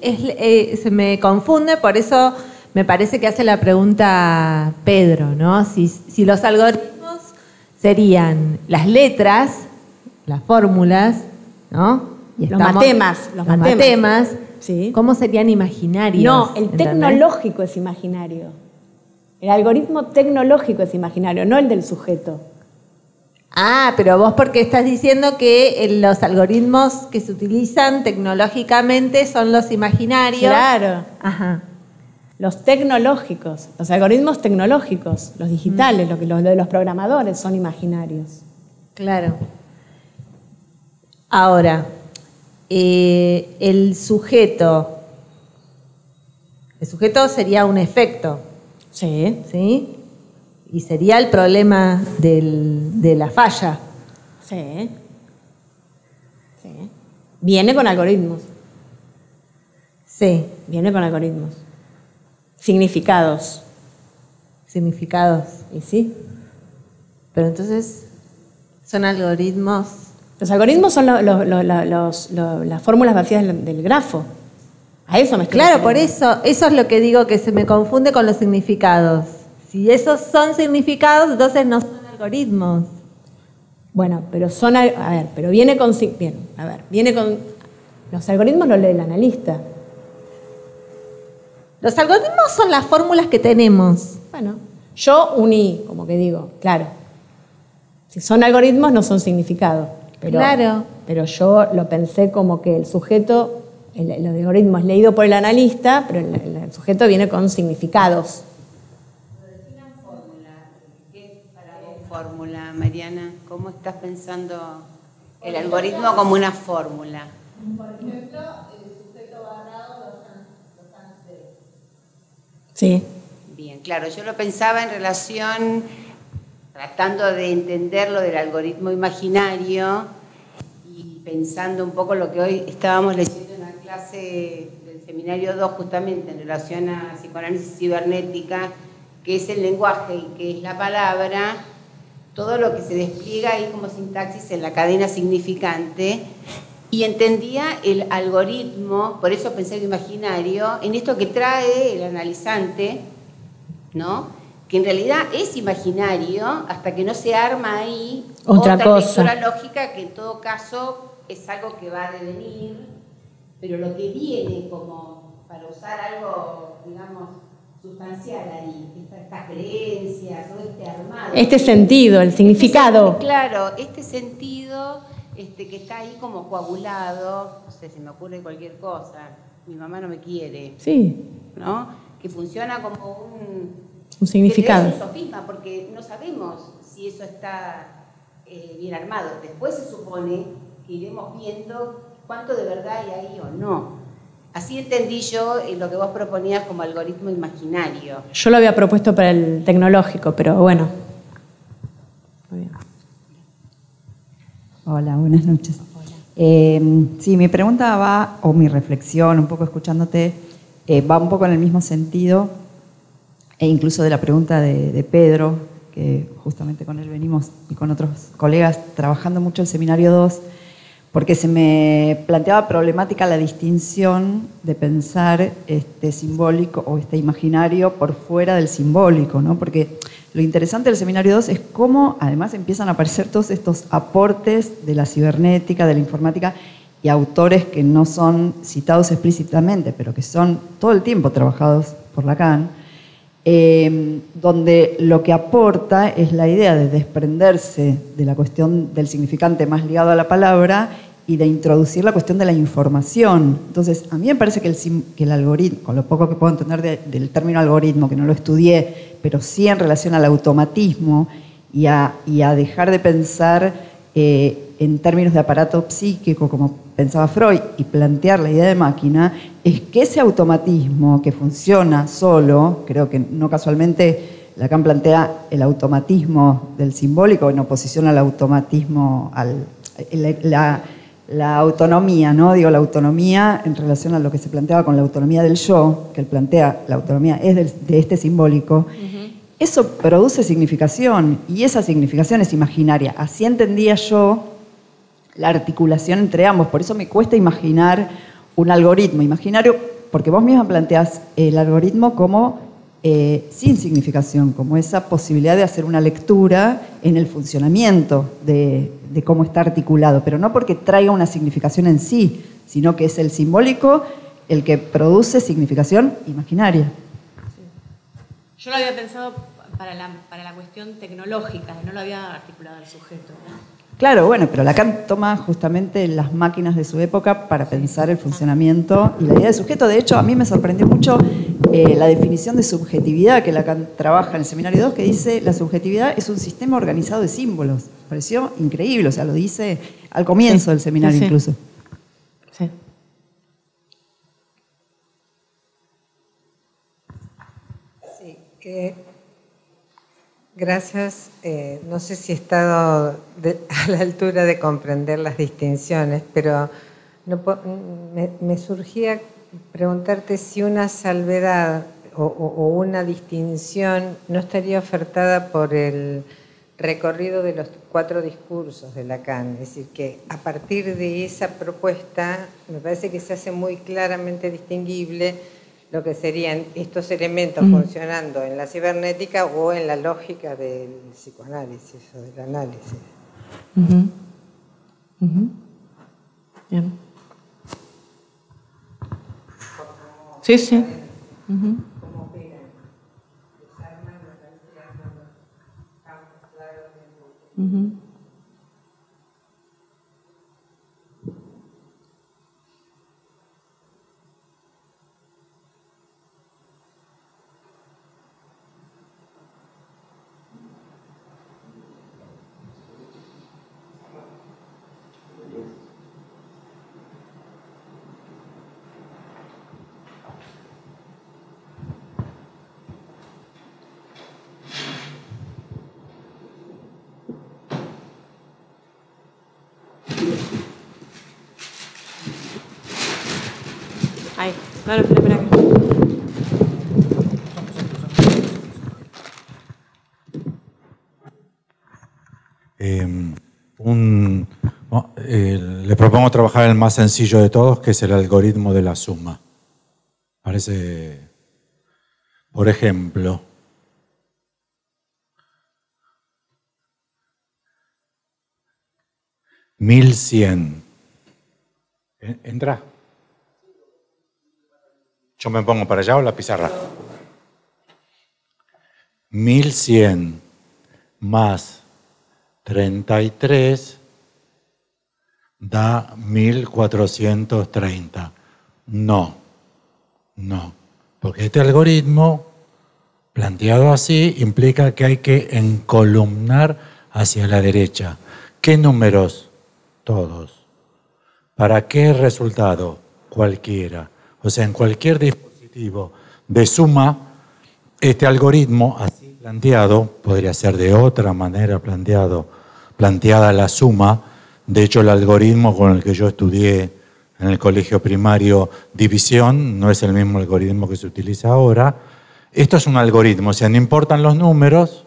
se me confunde, por eso me parece que hace la pregunta Pedro, ¿no? Si los algoritmos serían las letras, las fórmulas, ¿no? Y los matemas. ¿Sí? ¿Cómo serían imaginarios? No, el ¿entendés? tecnológico es imaginario. El algoritmo tecnológico es imaginario, no el del sujeto. Ah, pero vos porque estás diciendo que los algoritmos que se utilizan tecnológicamente son los imaginarios. Claro. Ajá. Los tecnológicos, los algoritmos tecnológicos, los digitales, lo de los programadores son imaginarios. Claro. Ahora, el sujeto sería un efecto. Sí. ¿Sí? Y sería el problema de la falla. Sí. Sí. Viene con algoritmos. Sí. Viene con algoritmos. Significados. Significados. ¿Y sí? Pero entonces, son algoritmos. Los algoritmos son las fórmulas vacías del grafo. A eso me estoy Claro, refiriendo. por eso es lo que digo que se me confunde con los significados. Si esos son significados, entonces no son algoritmos. Bueno, pero viene con... Los algoritmos los lee el analista. Los algoritmos son las fórmulas que tenemos. Bueno, yo uní, como que digo, claro. Si son algoritmos, no son significados. Pero pero yo lo pensé como que el sujeto, el algoritmo es leído por el analista, pero el sujeto viene con significados. Definan fórmula. ¿Qué es para vos fórmula, Mariana? ¿Cómo estás pensando el algoritmo como una fórmula? Por ejemplo, el sujeto barrado los antes. Sí. Bien, claro, yo lo pensaba en relación, tratando de entender lo del algoritmo imaginario y pensando un poco lo que hoy estábamos leyendo en la clase del seminario 2, justamente en relación a psicoanálisis cibernética, que es el lenguaje y que es la palabra, todo lo que se despliega ahí como sintaxis en la cadena significante. Y entendía el algoritmo, por eso pensé en imaginario, en esto que trae el analizante, ¿no? Que en realidad es imaginario hasta que no se arma ahí otra cosa. lectura lógica, que en todo caso es algo que va a devenir, pero lo que viene como para usar algo, digamos, sustancial ahí, estas creencias o este armado. Este sentido, el significado. Claro, este sentido que está ahí como coagulado, no sé, se me ocurre cualquier cosa, mi mamá no me quiere, Sí. ¿no? Que funciona como un significado. Es un sofisma, porque no sabemos si eso está bien armado. Después se supone que iremos viendo cuánto de verdad hay ahí o no. Así entendí yo lo que vos proponías como algoritmo imaginario. Yo lo había propuesto para el tecnológico, pero bueno. Muy bien. Hola, buenas noches. Sí, mi pregunta va, o mi reflexión, un poco escuchándote, va un poco en el mismo sentido, e incluso de la pregunta de Pedro, que justamente con él venimos y con otros colegas trabajando mucho el seminario 2, porque se me planteaba problemática la distinción de pensar este simbólico o este imaginario por fuera del simbólico, ¿no? Porque lo interesante del seminario 2 es cómo además empiezan a aparecer todos estos aportes de la cibernética, de la informática, y autores que no son citados explícitamente, pero que son todo el tiempo trabajados por Lacan, donde lo que aporta es la idea de desprenderse de la cuestión del significante más ligado a la palabra y de introducir la cuestión de la información. Entonces, a mí me parece que el algoritmo, con lo poco que puedo entender del término algoritmo, que no lo estudié, pero sí en relación al automatismo y a dejar de pensar en términos de aparato psíquico, como pensaba Freud, y plantear la idea de máquina, es que ese automatismo que funciona solo, creo que no casualmente Lacan plantea el automatismo del simbólico en oposición al automatismo, la autonomía, ¿no? Digo, la autonomía en relación a lo que se planteaba con la autonomía del yo, que él plantea, la autonomía es de este simbólico. Eso produce significación y esa significación es imaginaria. Así entendía yo la articulación entre ambos. Por eso me cuesta imaginar un algoritmo imaginario, porque vos misma planteás el algoritmo como sin significación, como esa posibilidad de hacer una lectura en el funcionamiento de cómo está articulado, pero no porque traiga una significación en sí, sino que es el simbólico el que produce significación imaginaria. Yo lo había pensado para la cuestión tecnológica, no lo había articulado al sujeto, ¿no? Claro, bueno, pero Lacan toma justamente las máquinas de su época para pensar el funcionamiento y la idea de sujeto. De hecho, a mí me sorprendió mucho la definición de subjetividad que Lacan trabaja en el seminario 2, que dice la subjetividad es un sistema organizado de símbolos. Pareció increíble, o sea, lo dice al comienzo del seminario incluso. Sí. Sí, gracias. No sé si he estado a la altura de comprender las distinciones, pero me surgía preguntarte si una salvedad o una distinción no estaría ofertada por el recorrido de los 4 discursos de Lacan. Es decir, que a partir de esa propuesta me parece que se hace muy claramente distinguible lo que serían estos elementos funcionando en la cibernética o en la lógica del psicoanálisis o del análisis. Bien. Sí, sí. ¿Cómo operan? Desarman los campos claros del Bueno, espera acá. Le propongo trabajar el más sencillo de todos, que es el algoritmo de la suma. Parece, por ejemplo, $1100. ¿Entra? Yo me pongo para allá o la pizarra. 1100 más 33 da 1430. No, porque este algoritmo planteado así implica que hay que encolumnar hacia la derecha. ¿Qué números? Todos. ¿Para qué resultado? Cualquiera. O sea, en cualquier dispositivo de suma, este algoritmo así planteado, podría ser de otra manera planteada la suma. De hecho, el algoritmo con el que yo estudié en el colegio primario, división, no es el mismo algoritmo que se utiliza ahora. Esto es un algoritmo, o sea, no importan los números,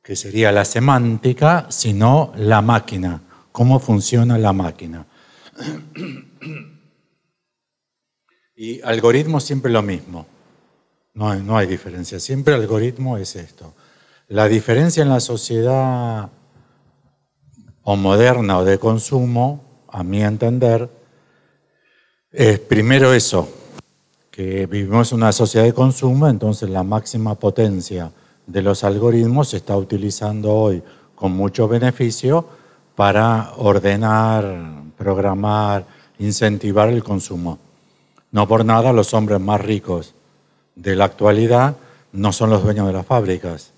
que sería la semántica, sino la máquina, cómo funciona la máquina. Y algoritmo siempre lo mismo, no hay diferencia, siempre algoritmo es esto. La diferencia en la sociedad o moderna o de consumo, a mi entender, es primero eso, que vivimos en una sociedad de consumo, entonces la máxima potencia de los algoritmos se está utilizando hoy con mucho beneficio para ordenar, programar, incentivar el consumo. No por nada los hombres más ricos de la actualidad no son los dueños de las fábricas,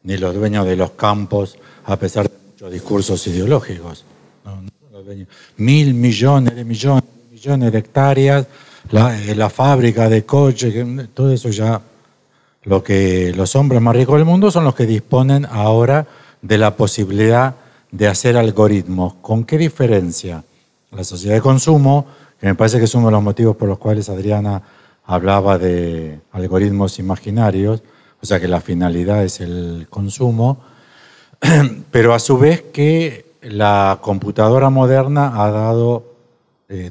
ni los dueños de los campos, a pesar de muchos discursos ideológicos. No son los dueños. 1.000 millones de hectáreas, la fábrica de coches, todo eso ya. Lo que los hombres más ricos del mundo son los que disponen ahora de la posibilidad de hacer algoritmos. ¿Con qué diferencia? La sociedad de consumo, que me parece que es uno de los motivos por los cuales Adriana hablaba de algoritmos imaginarios, o sea que la finalidad es el consumo, pero a su vez que la computadora moderna ha dado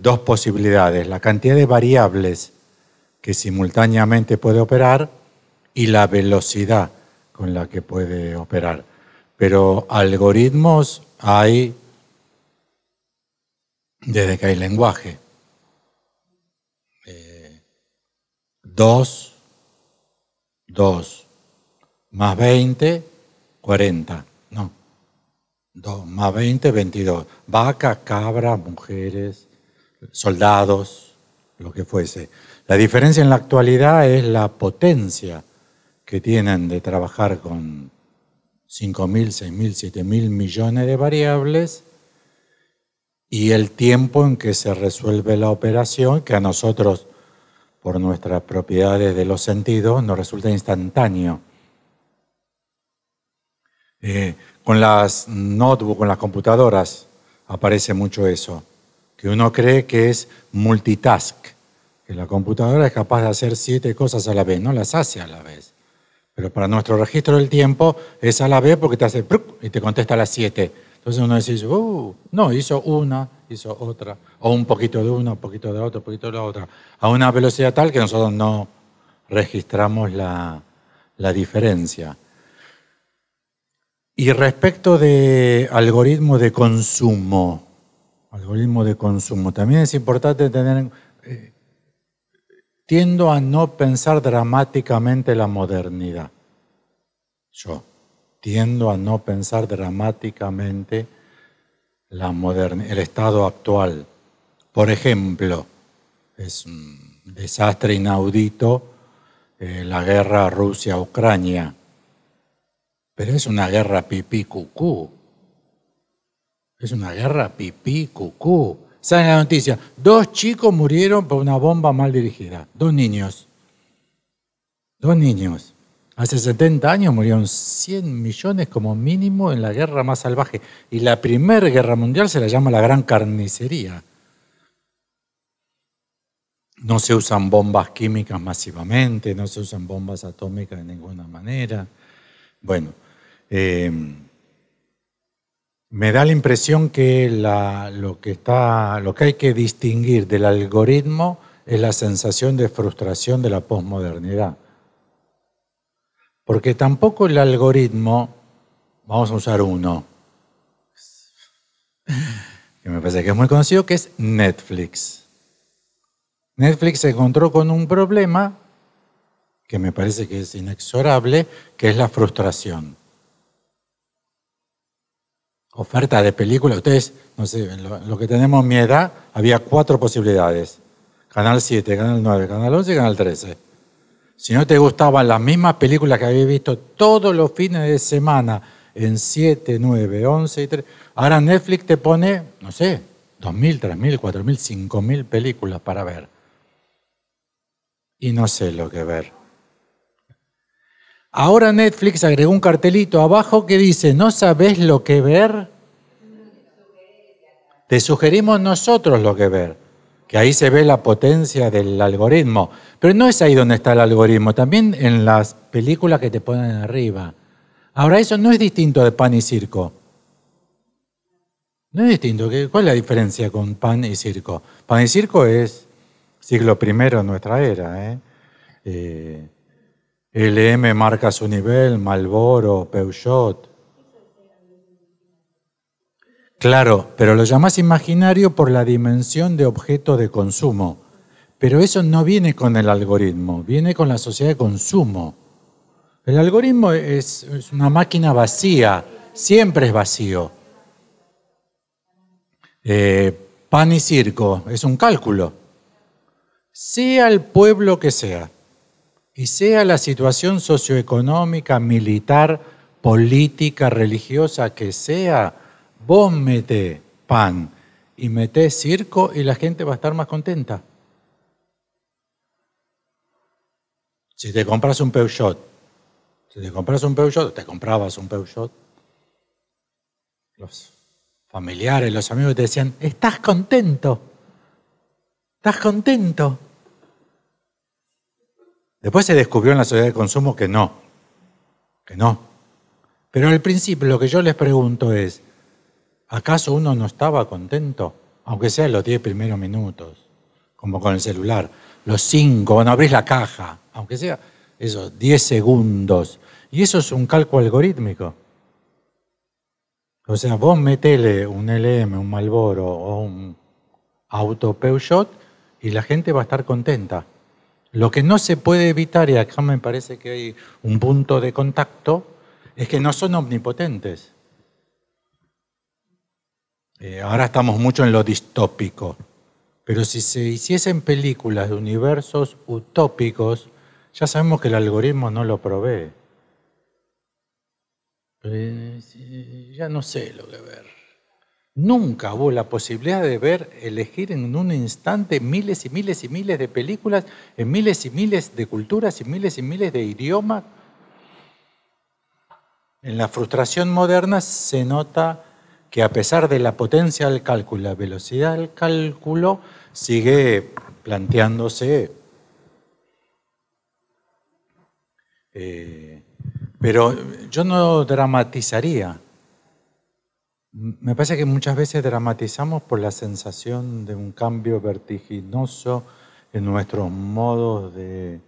dos posibilidades: la cantidad de variables que simultáneamente puede operar y la velocidad con la que puede operar. Pero algoritmos hay desde que hay lenguaje. 2 más 20, 40. No. 2 más 20, 22. Vaca, cabra, mujeres, soldados, lo que fuese. La diferencia en la actualidad es la potencia que tienen de trabajar con 5.000, 6.000, 7.000 millones de variables y el tiempo en que se resuelve la operación, que a nosotros, por nuestras propiedades de los sentidos, nos resulta instantáneo. Con las notebooks, con las computadoras, aparece mucho eso, que uno cree que es multitask, que la computadora es capaz de hacer 7 cosas a la vez, no las hace a la vez. Pero para nuestro registro del tiempo es a la vez porque te hace y te contesta a las 7. Entonces uno dice, no, hizo una, hizo otra, o un poquito de una, un poquito de otra, un poquito de la otra, a una velocidad tal que nosotros no registramos la diferencia. Y respecto de algoritmo de consumo, también es importante tener... tiendo a no pensar dramáticamente la modernidad. Yo tiendo a no pensar dramáticamente el estado actual. Por ejemplo, es un desastre inaudito la guerra Rusia-Ucrania, pero es una guerra pipí-cucú. Es una guerra pipí-cucú. Sale la noticia, 2 chicos murieron por una bomba mal dirigida. 2 niños. 2 niños. Hace 70 años murieron 100 millones como mínimo en la guerra más salvaje. Y la Primera Guerra Mundial se la llama la Gran Carnicería. no se usan bombas químicas masivamente, no se usan bombas atómicas de ninguna manera. Bueno, me da la impresión que lo que hay que distinguir del algoritmo es la sensación de frustración de la posmodernidad. Porque tampoco el algoritmo, vamos a usar uno, que me parece que es muy conocido, que es Netflix. Netflix se encontró con un problema que me parece que es inexorable, que es la frustración. Oferta de películas, ustedes, no sé, lo que tenemos en mi edad, había 4 posibilidades. Canal 7, Canal 9, Canal 11 y Canal 13. Si no te gustaban las mismas películas que habías visto todos los fines de semana en 7, 9, 11 y 3, ahora Netflix te pone, no sé, 2.000, 3.000, 4.000, 5.000 películas para ver. Y no sé lo que ver. Ahora Netflix agregó un cartelito abajo que dice, ¿no sabés lo que ver? Te sugerimos nosotros lo que ver. Que ahí se ve la potencia del algoritmo. Pero no es ahí donde está el algoritmo, también en las películas que te ponen arriba. Ahora, eso no es distinto de Pan y Circo. No es distinto. ¿Cuál es la diferencia con Pan y Circo? Pan y Circo es siglo I de nuestra era. LM marca su nivel, Marlboro, Peugeot. Claro, pero lo llamás imaginario por la dimensión de objeto de consumo. Pero eso no viene con el algoritmo, viene con la sociedad de consumo. El algoritmo es una máquina vacía, siempre es vacío. Pan y circo es un cálculo. Sea el pueblo que sea, y sea la situación socioeconómica, militar, política, religiosa que sea, vos metés pan y metés circo y la gente va a estar más contenta. Si te compras un Peugeot, te comprabas un Peugeot, los familiares, los amigos te decían, ¿estás contento? ¿Estás contento? Después se descubrió en la sociedad de consumo que no. Pero al principio lo que yo les pregunto es, ¿acaso uno no estaba contento? Aunque sea los 10 primeros minutos, como con el celular. Los 5, cuando abrís la caja, aunque sea esos 10 segundos. Y eso es un cálculo algorítmico. O sea, vos metele un LM, un Marlboro o un auto Peugeot y la gente va a estar contenta. Lo que no se puede evitar, y acá me parece que hay un punto de contacto, es que no son omnipotentes. Ahora estamos mucho en lo distópico, pero si se hiciesen películas de universos utópicos, ya sabemos que el algoritmo no lo provee. Ya no sé lo que ver. Nunca hubo la posibilidad de elegir en un instante miles y miles y miles de películas, en miles y miles de culturas y miles de idiomas. En la frustración moderna se nota que a pesar de la potencia del cálculo, la velocidad del cálculo, sigue planteándose. Pero yo no dramatizaría. Me parece que muchas veces dramatizamos por la sensación de un cambio vertiginoso en nuestros modos de...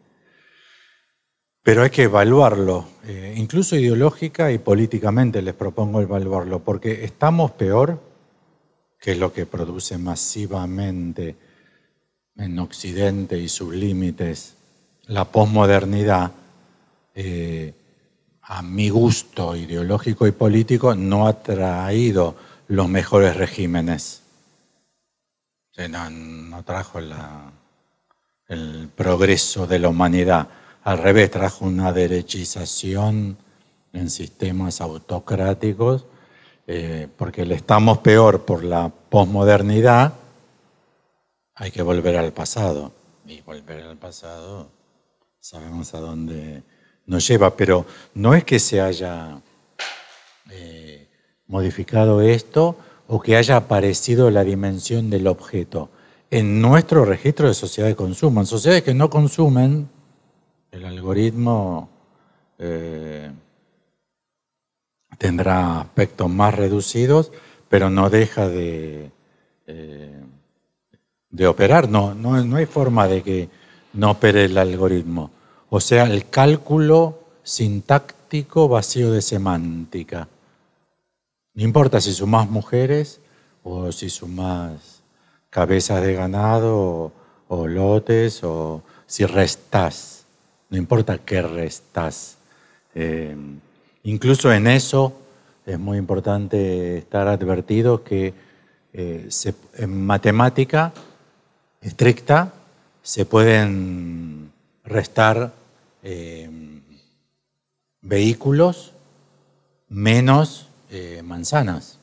Pero hay que evaluarlo, incluso ideológica y políticamente les propongo evaluarlo, porque estamos peor, que es lo que produce masivamente en Occidente y sus límites la posmodernidad. A mi gusto ideológico y político, no ha traído los mejores regímenes. No trajo el progreso de la humanidad. Al revés, trajo una derechización en sistemas autocráticos, porque le estamos peor por la posmodernidad, hay que volver al pasado. Y volver al pasado, sabemos a dónde nos lleva, pero no es que se haya modificado esto o que haya aparecido la dimensión del objeto. en nuestro registro de sociedad de consumo. En sociedades que no consumen, el algoritmo tendrá aspectos más reducidos, pero no deja de operar. No hay forma de que no opere el algoritmo. O sea, el cálculo sintáctico vacío de semántica. No importa si sumás mujeres o si sumás cabezas de ganado o lotes o si restás. No importa qué restás. Incluso en eso es muy importante estar advertido que en matemática estricta se pueden restar vehículos menos manzanas.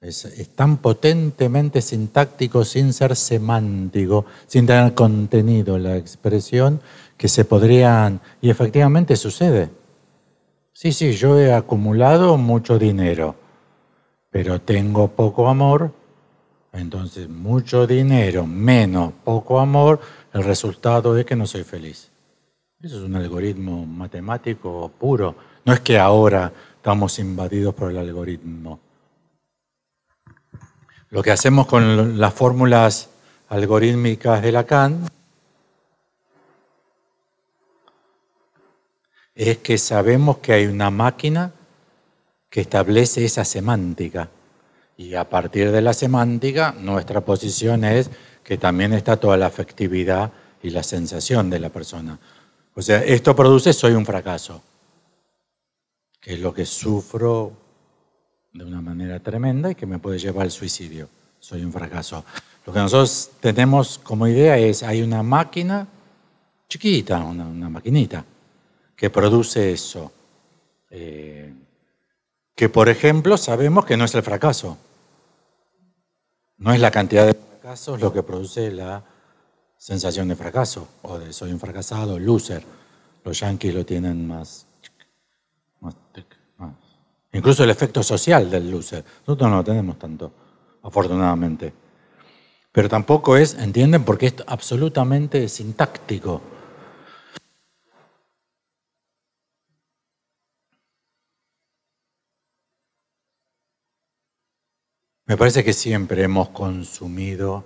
Es tan potentemente sintáctico sin ser semántico, sin tener contenido la expresión, que se podrían, y efectivamente sucede. Sí, yo he acumulado mucho dinero, pero tengo poco amor, entonces mucho dinero menos poco amor, el resultado es que no soy feliz. Eso es un algoritmo matemático puro. No es que ahora estamos invadidos por el algoritmo. Lo que hacemos con las fórmulas algorítmicas de Lacan es que sabemos que hay una máquina que establece esa semántica. Y a partir de la semántica, nuestra posición es que también está toda la afectividad y la sensación de la persona. O sea, esto produce soy un fracaso, que es lo que sufro de una manera tremenda y que me puede llevar al suicidio. Soy un fracaso. Lo que nosotros tenemos como idea es, hay una máquina chiquita, una maquinita, que produce eso. Que, por ejemplo, sabemos que no es el fracaso. No es la cantidad de fracasos lo que produce la sensación de fracaso, o de soy un fracasado, loser. Los yanquis lo tienen más. Incluso el efecto social del loser. Nosotros no lo tenemos tanto, afortunadamente. Pero tampoco es, ¿entienden? Porque es absolutamente sintáctico. Me parece que siempre hemos consumido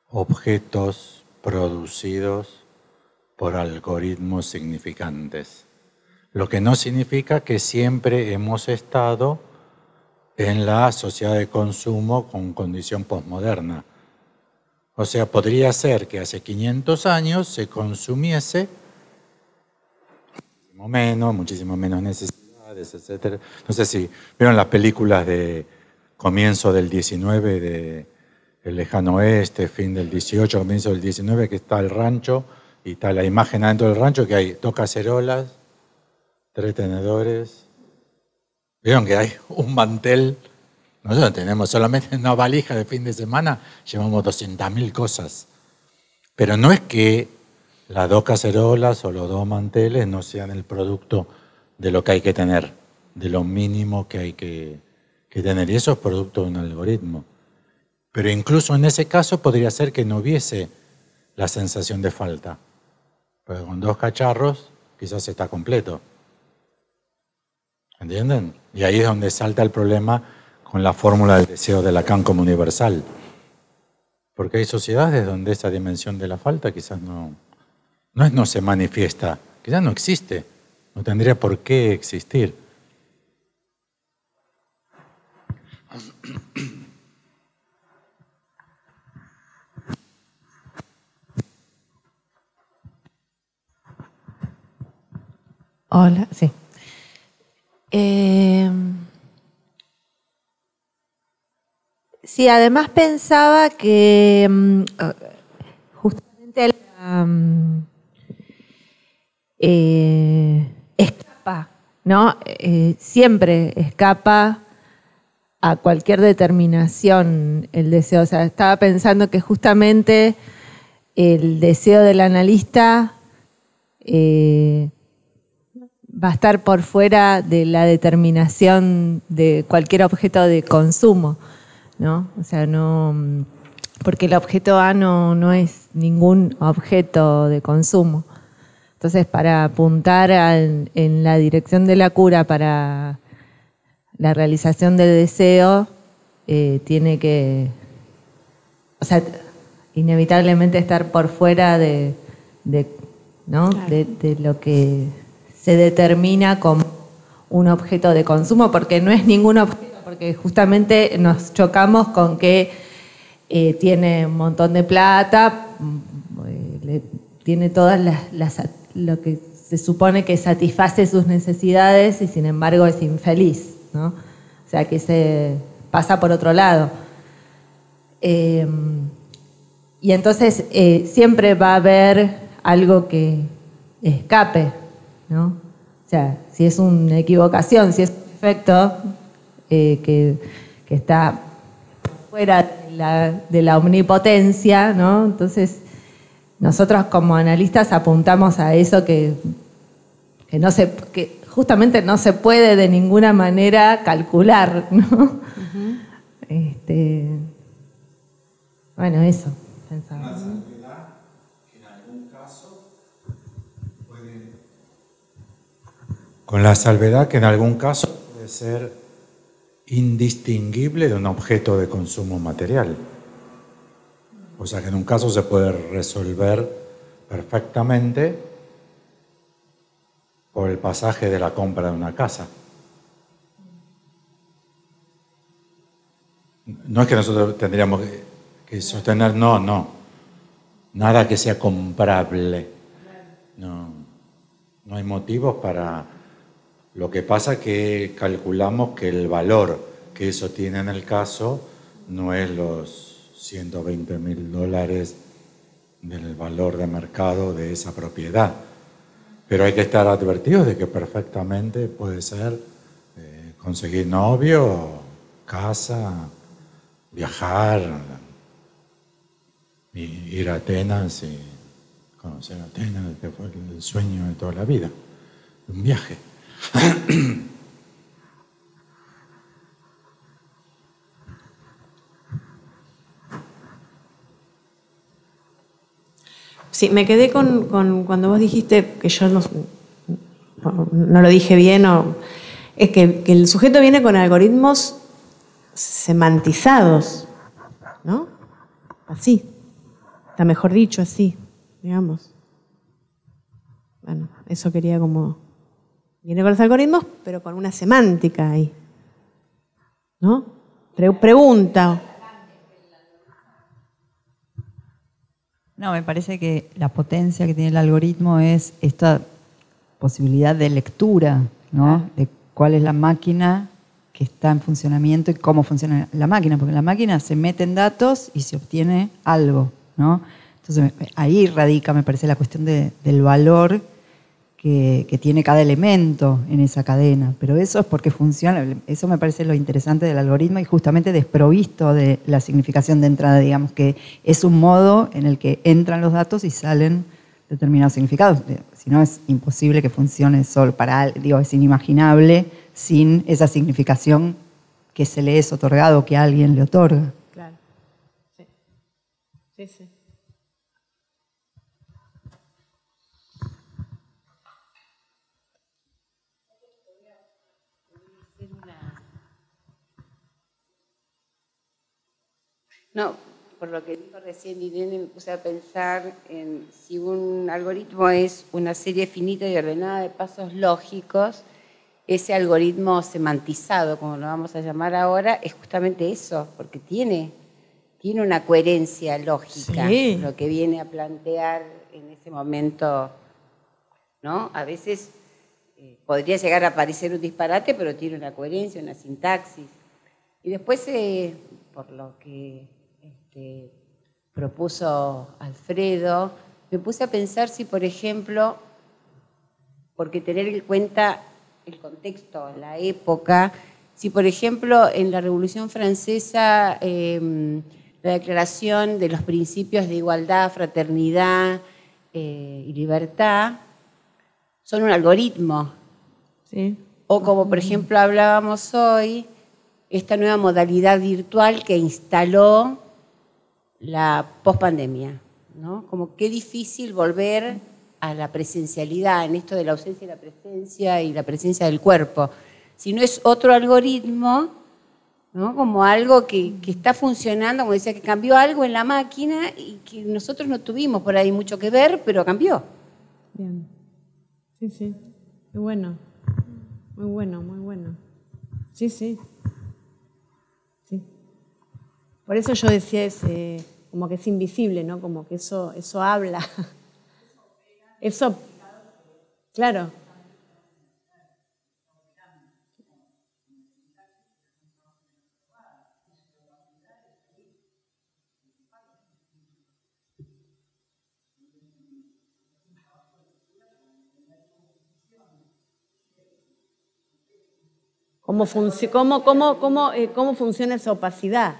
objetos producidos por algoritmos significantes. Lo que no significa que siempre hemos estado en la sociedad de consumo con condición posmoderna. O sea, podría ser que hace 500 años se consumiese muchísimo menos necesidades, etc. No sé si vieron las películas de comienzo del 19, de El Lejano Oeste, fin del 18, comienzo del 19, que está el rancho y está la imagen adentro del rancho, que hay 2 cacerolas, 3 tenedores. Vieron que hay un mantel. Nosotros tenemos solamente una valija de fin de semana, llevamos 200.000 cosas. Pero no es que las 2 cacerolas o los 2 manteles no sean el producto de lo que hay que tener, de lo mínimo que hay que tener. Y eso es producto de un algoritmo. Pero incluso en ese caso podría ser que no hubiese la sensación de falta. Porque con 2 cacharros quizás está completo. ¿Entienden? Y ahí es donde salta el problema con la fórmula del deseo de Lacan como universal. Porque hay sociedades donde esa dimensión de la falta quizás no se manifiesta, quizás no existe, no tendría por qué existir. Hola, sí. Sí, además pensaba que justamente escapa, ¿no? Siempre escapa a cualquier determinación el deseo. O sea, estaba pensando que justamente el deseo del analista va a estar por fuera de la determinación de cualquier objeto de consumo. ¿no? O sea, no, porque el objeto A no es ningún objeto de consumo. Entonces, para apuntar en la dirección de la cura para la realización del deseo, tiene que, o sea, inevitablemente estar por fuera ¿no? Claro. de lo que se determina como un objeto de consumo, porque no es ningún objeto, porque justamente nos chocamos con que tiene un montón de plata, tiene todas lo que se supone que satisface sus necesidades y sin embargo es infeliz, ¿no? O sea que se pasa por otro lado. Y entonces siempre va a haber algo que escape, ¿no? O sea, si es una equivocación, si es un efecto que está fuera de la omnipotencia, ¿no? Entonces nosotros como analistas apuntamos a eso que justamente no se puede de ninguna manera calcular, ¿no? Bueno, eso pensaba. Una salvedad que en algún caso puede... Con la salvedad que en algún caso puede ser indistinguible de un objeto de consumo material. O sea que en un caso se puede resolver perfectamente por el pasaje de la compra de una casa. No es que nosotros tendríamos que sostener, no. Nada que sea comprable. No hay motivos para... Lo que pasa es que calculamos que el valor que eso tiene en el caso no es los $120.000 del valor de mercado de esa propiedad. Pero hay que estar advertidos de que perfectamente puede ser conseguir novio, casa, viajar, ir a Atenas y conocer Atenas, que fue el sueño de toda la vida, un viaje. Sí, me quedé con cuando vos dijiste que yo no lo dije bien, es que el sujeto viene con algoritmos semantizados, ¿no? Así, está mejor dicho así, digamos. Bueno, eso quería como... Viene con los algoritmos, pero con una semántica ahí, ¿no? Pregunta. No, me parece que la potencia que tiene el algoritmo es esta posibilidad de lectura, ¿no? De cuál es la máquina que está en funcionamiento y cómo funciona la máquina, porque en la máquina se meten datos y se obtiene algo, ¿no? Entonces ahí radica, me parece, la cuestión del valor que tiene cada elemento en esa cadena, pero eso es porque funciona, eso me parece lo interesante del algoritmo y justamente desprovisto de la significación de entrada, digamos que es un modo en el que entran los datos y salen determinados significados, si no es imposible que funcione solo es inimaginable sin esa significación que se le es otorgado, que alguien le otorga. Claro, sí. No, por lo que dijo recién Irene, me puse a pensar en si un algoritmo es una serie finita y ordenada de pasos lógicos, ese algoritmo semantizado, como lo vamos a llamar ahora, es justamente eso, porque tiene una coherencia lógica, sí, lo que viene a plantear en ese momento, ¿no? A veces podría llegar a parecer un disparate, pero tiene una coherencia, una sintaxis. Y después, por lo que propuso Alfredo, me puse a pensar si, por ejemplo, porque tener en cuenta el contexto, la época, si, por ejemplo, en la Revolución Francesa la declaración de los principios de igualdad, fraternidad y libertad son un algoritmo. Sí. O como, por ejemplo, hablábamos hoy, esta nueva modalidad virtual que instaló la pospandemia, ¿no? Como qué difícil volver a la presencialidad, en esto de la ausencia de la presencia y la presencia del cuerpo. Si no es otro algoritmo, ¿no? Como algo que está funcionando, como decía, que cambió algo en la máquina y que nosotros no tuvimos por ahí mucho que ver, pero cambió. Bien. Sí, sí. Qué bueno. Muy bueno, muy bueno. Sí, sí. Sí. Por eso yo decía como que es invisible, ¿no? Como que eso habla. Eso, claro. ¿Cómo funciona esa opacidad?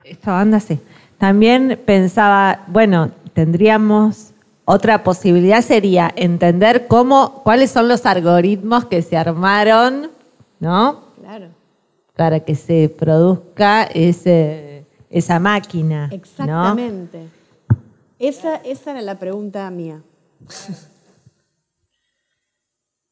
Esta banda sí. También pensaba, bueno, tendríamos otra posibilidad, sería entender cuáles son los algoritmos que se armaron, ¿no? Claro. Para que se produzca esa máquina. Exactamente. ¿No? Esa era la pregunta mía.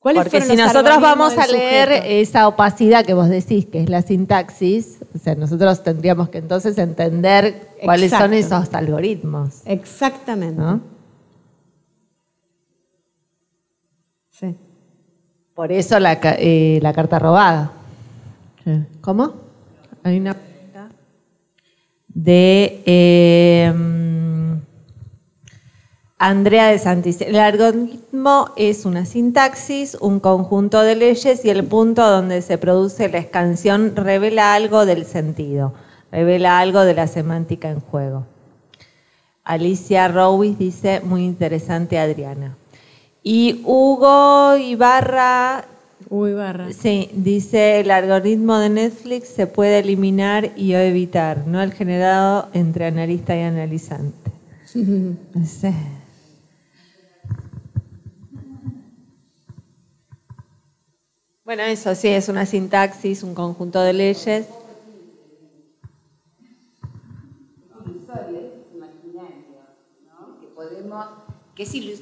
Porque si nosotros vamos a leer esa opacidad que vos decís, que es la sintaxis, o sea, nosotros tendríamos que entonces entender cuáles son esos algoritmos. Exactamente. ¿No? Sí. Por eso la carta robada. Sí. ¿Cómo? Hay una pregunta de Andrea de Santis. El algoritmo es una sintaxis, un conjunto de leyes y el punto donde se produce la escansión revela algo del sentido, revela algo de la semántica en juego. Alicia Rowis dice, muy interesante, Adriana. Y Hugo Ibarra, sí, dice, el algoritmo de Netflix se puede eliminar y o evitar, no el generado entre analista y analizante. No sé. Bueno, eso sí, es una sintaxis, un conjunto de leyes.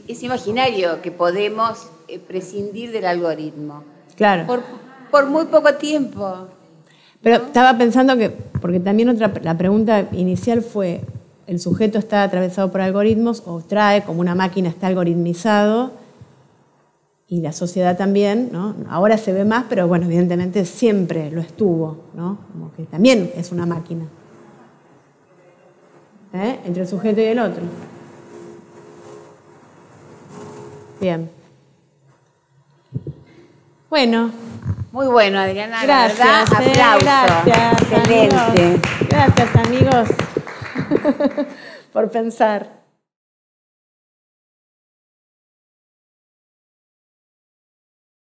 Es imaginario que podemos prescindir del algoritmo. Claro. Por muy poco tiempo. Pero estaba pensando que, porque también la pregunta inicial fue, ¿el sujeto está atravesado por algoritmos o trae como una máquina está algoritmizado? Y la sociedad también, ¿no? Ahora se ve más, pero bueno, evidentemente siempre lo estuvo, ¿no? Como que también es una máquina. Entre el sujeto y el otro. Bien. Bueno. Muy bueno, Adriana. Gracias. La verdad, aplauso. Gracias. Excelente. Amigos. Gracias, amigos, por pensar.